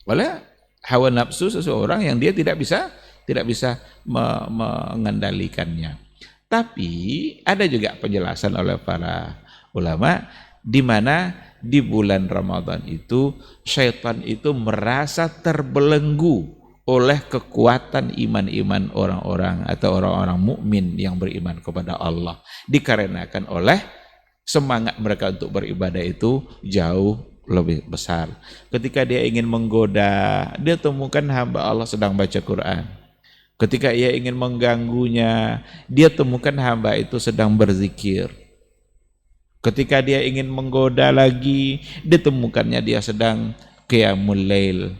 Oleh hawa nafsu seseorang yang dia tidak bisa mengendalikannya. Tapi ada juga penjelasan oleh para ulama di mana di bulan Ramadan itu syaitan itu merasa terbelenggu oleh kekuatan iman-iman orang-orang atau orang-orang mukmin yang beriman kepada Allah, dikarenakan oleh semangat mereka untuk beribadah itu jauh lebih besar. Ketika dia ingin menggoda, dia temukan hamba Allah sedang baca Quran. Ketika ia ingin mengganggunya, dia temukan hamba itu sedang berzikir. Ketika dia ingin menggoda lagi, ditemukannya dia sedang qiyamul lail.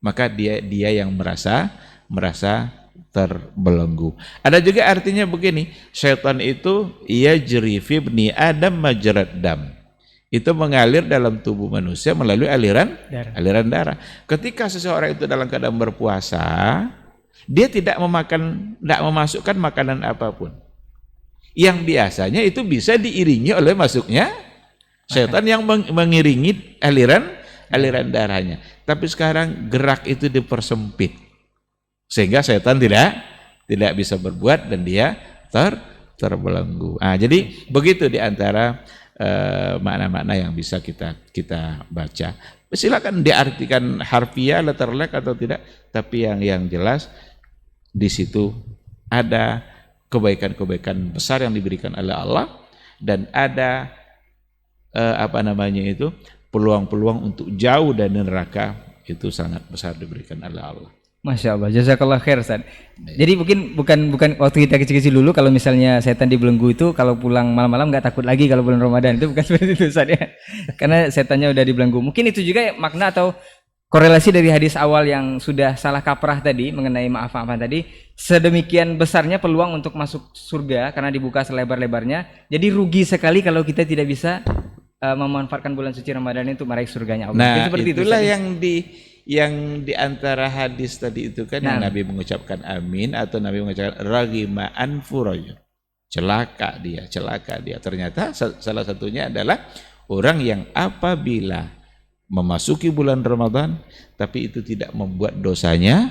Maka dia yang merasa terbelenggu. Ada juga artinya begini, syaitan itu yajri fi ibni Adam majrad dam. Itu mengalir dalam tubuh manusia melalui aliran darah. Ketika seseorang itu dalam keadaan berpuasa, dia tidak memasukkan makanan apapun. Yang biasanya itu bisa diiringi oleh masuknya syaitan yang mengiringi aliran darahnya. Tapi sekarang gerak itu dipersempit sehingga syaitan tidak bisa berbuat dan dia terbelenggu. Jadi begitu diantara makna-makna yang bisa kita baca. Silakan diartikan harfiah, letterlek atau tidak, tapi yang jelas di situ ada kebaikan-kebaikan besar yang diberikan oleh Allah dan ada peluang-peluang untuk jauh dari neraka itu sangat besar diberikan oleh Allah. Masya Allah, jazakallah khair Ustaz. Jadi mungkin bukan waktu kita kecil-kecil dulu kalau misalnya setan dibelenggu itu kalau pulang malam-malam nggak takut lagi kalau bulan Ramadan, itu bukan seperti itu Ustaz ya. Karena setannya udah dibelenggu. Mungkin itu juga makna atau korelasi dari hadis awal yang sudah salah kaprah tadi mengenai maaf-maafan tadi, sedemikian besarnya peluang untuk masuk surga karena dibuka selebar-lebarnya. Jadi rugi sekali kalau kita tidak bisa memanfaatkan bulan suci Ramadan itu meraih surganya Allah. Nah, seperti itulah itu, yang di antara hadis tadi itu kan yang Nabi mengucapkan amin atau Nabi mengucapkan ragima anfuraj. Celaka dia. Ternyata salah satunya adalah orang yang apabila memasuki bulan Ramadan tapi itu tidak membuat dosanya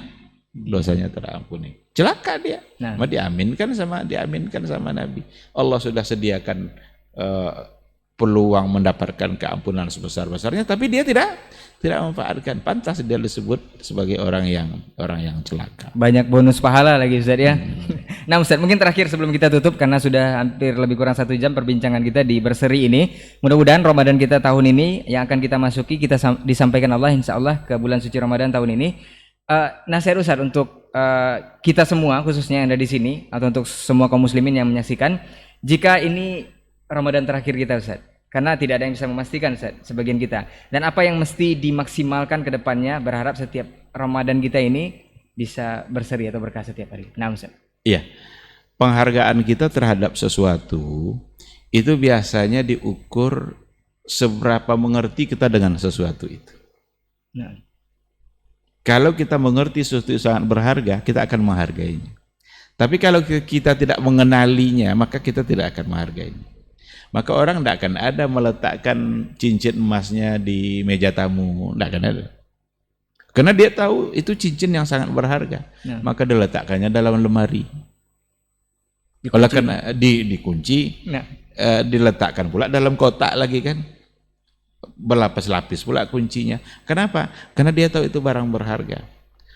terampuni. Celaka dia. Diaminkan sama Nabi. Allah sudah sediakan peluang mendapatkan keampunan sebesar-besarnya tapi dia tidak memanfaatkan. Pantas dia disebut sebagai orang yang celaka. Banyak bonus pahala lagi Ustaz ya. Nah Ustaz, mungkin terakhir sebelum kita tutup karena sudah hampir lebih kurang 1 jam perbincangan kita di berseri ini. Mudah-mudahan Ramadan kita tahun ini yang akan kita masuki kita disampaikan Allah insya Allah ke bulan suci Ramadan tahun ini. Nasihat Ustaz untuk kita semua khususnya yang ada di sini atau untuk semua kaum muslimin yang menyaksikan, jika ini Ramadan terakhir kita Ustaz, karena tidak ada yang bisa memastikan Ustaz, sebagian kita. Dan apa yang mesti dimaksimalkan ke depannya, berharap setiap Ramadan kita ini bisa berseri atau berkah setiap hari. Nah Ustaz. Iya, penghargaan kita terhadap sesuatu itu biasanya diukur seberapa mengerti kita dengan sesuatu itu. Kalau kita mengerti sesuatu sangat berharga, kita akan menghargainya. Tapi kalau kita tidak mengenalinya, maka kita tidak akan menghargainya. Maka orang tidak akan ada meletakkan cincin emasnya di meja tamu, tidak akan ada. Karena dia tahu itu cincin yang sangat berharga, maka diletakkannya dalam lemari. Oleh karena dikunci, diletakkan pula dalam kotak lagi kan, berlapis-lapis pula kuncinya. Kenapa? Karena dia tahu itu barang berharga.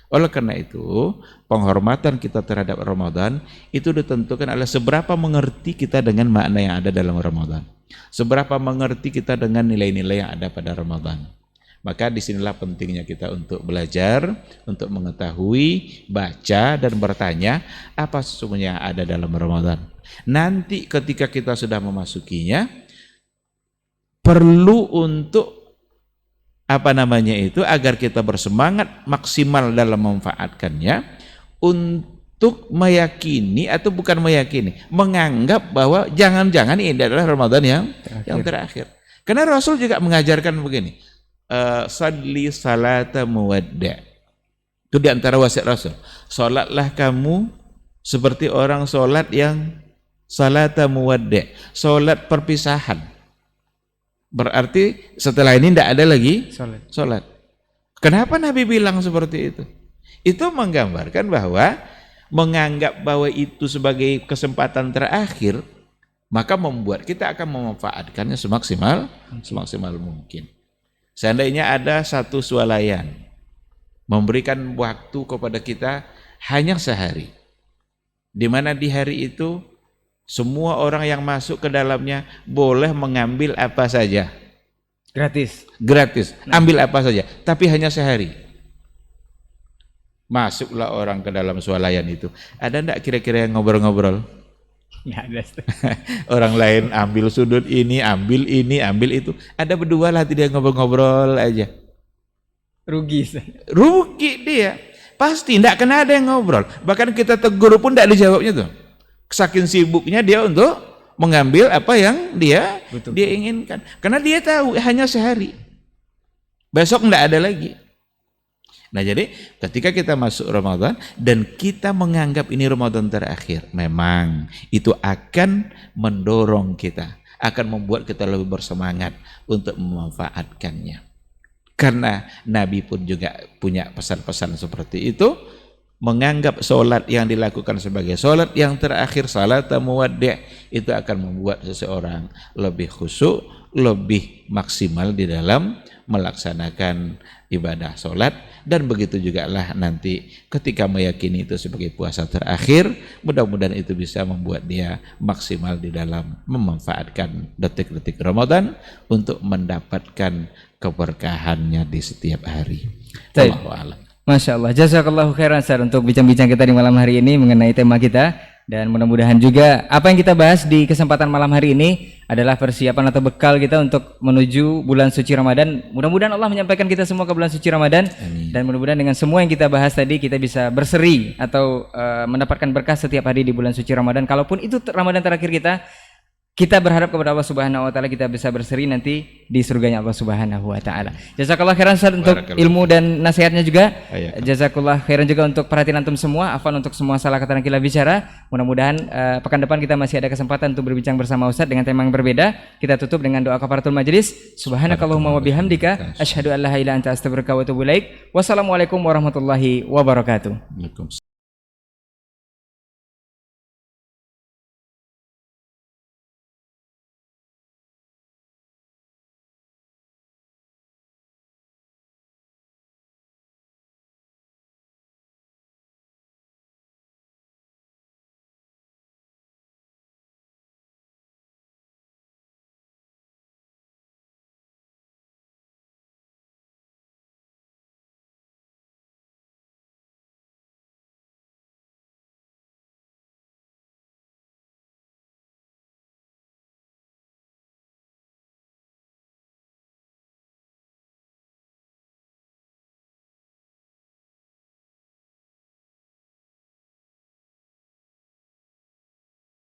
Oleh karena itu, penghormatan kita terhadap Ramadan itu ditentukan oleh seberapa mengerti kita dengan makna yang ada dalam Ramadan. Seberapa mengerti kita dengan nilai-nilai yang ada pada Ramadan. Maka disinilah pentingnya kita untuk belajar, untuk mengetahui, baca, dan bertanya apa sesungguhnya yang ada dalam Ramadan. Nanti ketika kita sudah memasukinya, perlu untuk agar kita bersemangat maksimal dalam memanfaatkannya untuk meyakini atau bukan meyakini, menganggap bahwa jangan-jangan ini adalah Ramadan yang terakhir. Karena Rasul juga mengajarkan begini, salli salata muwadda. Itu di antara wasiat Rasul. Salatlah kamu seperti orang salat yang salata muwadda, salat perpisahan. Berarti setelah ini tidak ada lagi sholat. Kenapa Nabi bilang seperti itu? Itu menggambarkan bahwa menganggap bahwa itu sebagai kesempatan terakhir, maka membuat kita akan memanfaatkannya semaksimal mungkin. Seandainya ada satu swalayan memberikan waktu kepada kita hanya sehari, di mana di hari itu semua orang yang masuk ke dalamnya boleh mengambil apa saja. Gratis. Ambil apa saja, tapi hanya sehari. Masuklah orang ke dalam swalayan itu. Ada enggak kira-kira yang ngobrol-ngobrol? Nggak ada. Orang lain ambil sudut ini, ambil itu. Ada berdua lah dia ngobrol-ngobrol aja. Rugi. Rugi dia. Pasti tidak kena ada yang ngobrol. Bahkan kita tegur pun tidak dijawabnya tuh. Saking sibuknya dia untuk mengambil apa yang dia inginkan. Karena dia tahu hanya sehari. Besok tidak ada lagi. Nah jadi ketika kita masuk Ramadan dan kita menganggap ini Ramadan terakhir, memang itu akan mendorong kita, akan membuat kita lebih bersemangat untuk memanfaatkannya. Karena Nabi pun juga punya pesan-pesan seperti itu, menganggap sholat yang dilakukan sebagai sholat yang terakhir, salat muwaddi', itu akan membuat seseorang lebih khusyuk, lebih maksimal di dalam melaksanakan ibadah sholat. Dan begitu juga lah nanti ketika meyakini itu sebagai puasa terakhir, mudah-mudahan itu bisa membuat dia maksimal di dalam memanfaatkan detik-detik Ramadan untuk mendapatkan keberkahannya di setiap hari. Allahu a'lam. Masya Allah, jazakallahu khairan Ustaz untuk bincang-bincang kita di malam hari ini mengenai tema kita. Dan mudah-mudahan juga apa yang kita bahas di kesempatan malam hari ini adalah persiapan atau bekal kita untuk menuju bulan suci Ramadan. Mudah-mudahan Allah menyampaikan kita semua ke bulan suci Ramadan. Amin. Dan mudah-mudahan dengan semua yang kita bahas tadi kita bisa berseri atau mendapatkan berkah setiap hari di bulan suci Ramadan. Kalaupun itu Ramadan terakhir kita berharap kepada Allah Subhanahu wa taala kita bisa berseri nanti di surganya Allah Subhanahu wa taala. Jazakallah khairan Ustaz untuk ilmu dan nasihatnya juga. Jazakallah khairan juga untuk perhatian antum semua. Afwan untuk semua salah kata dan khilaf bicara. Mudah-mudahan pekan depan kita masih ada kesempatan untuk berbincang bersama Ustaz dengan tema yang berbeda. Kita tutup dengan doa kafaratul majelis. Subhanakallahumma wa bihamdika asyhadu an la ilaha illa anta astaghfiruka wa atubu ilaik. Wassalamualaikum warahmatullahi wabarakatuh.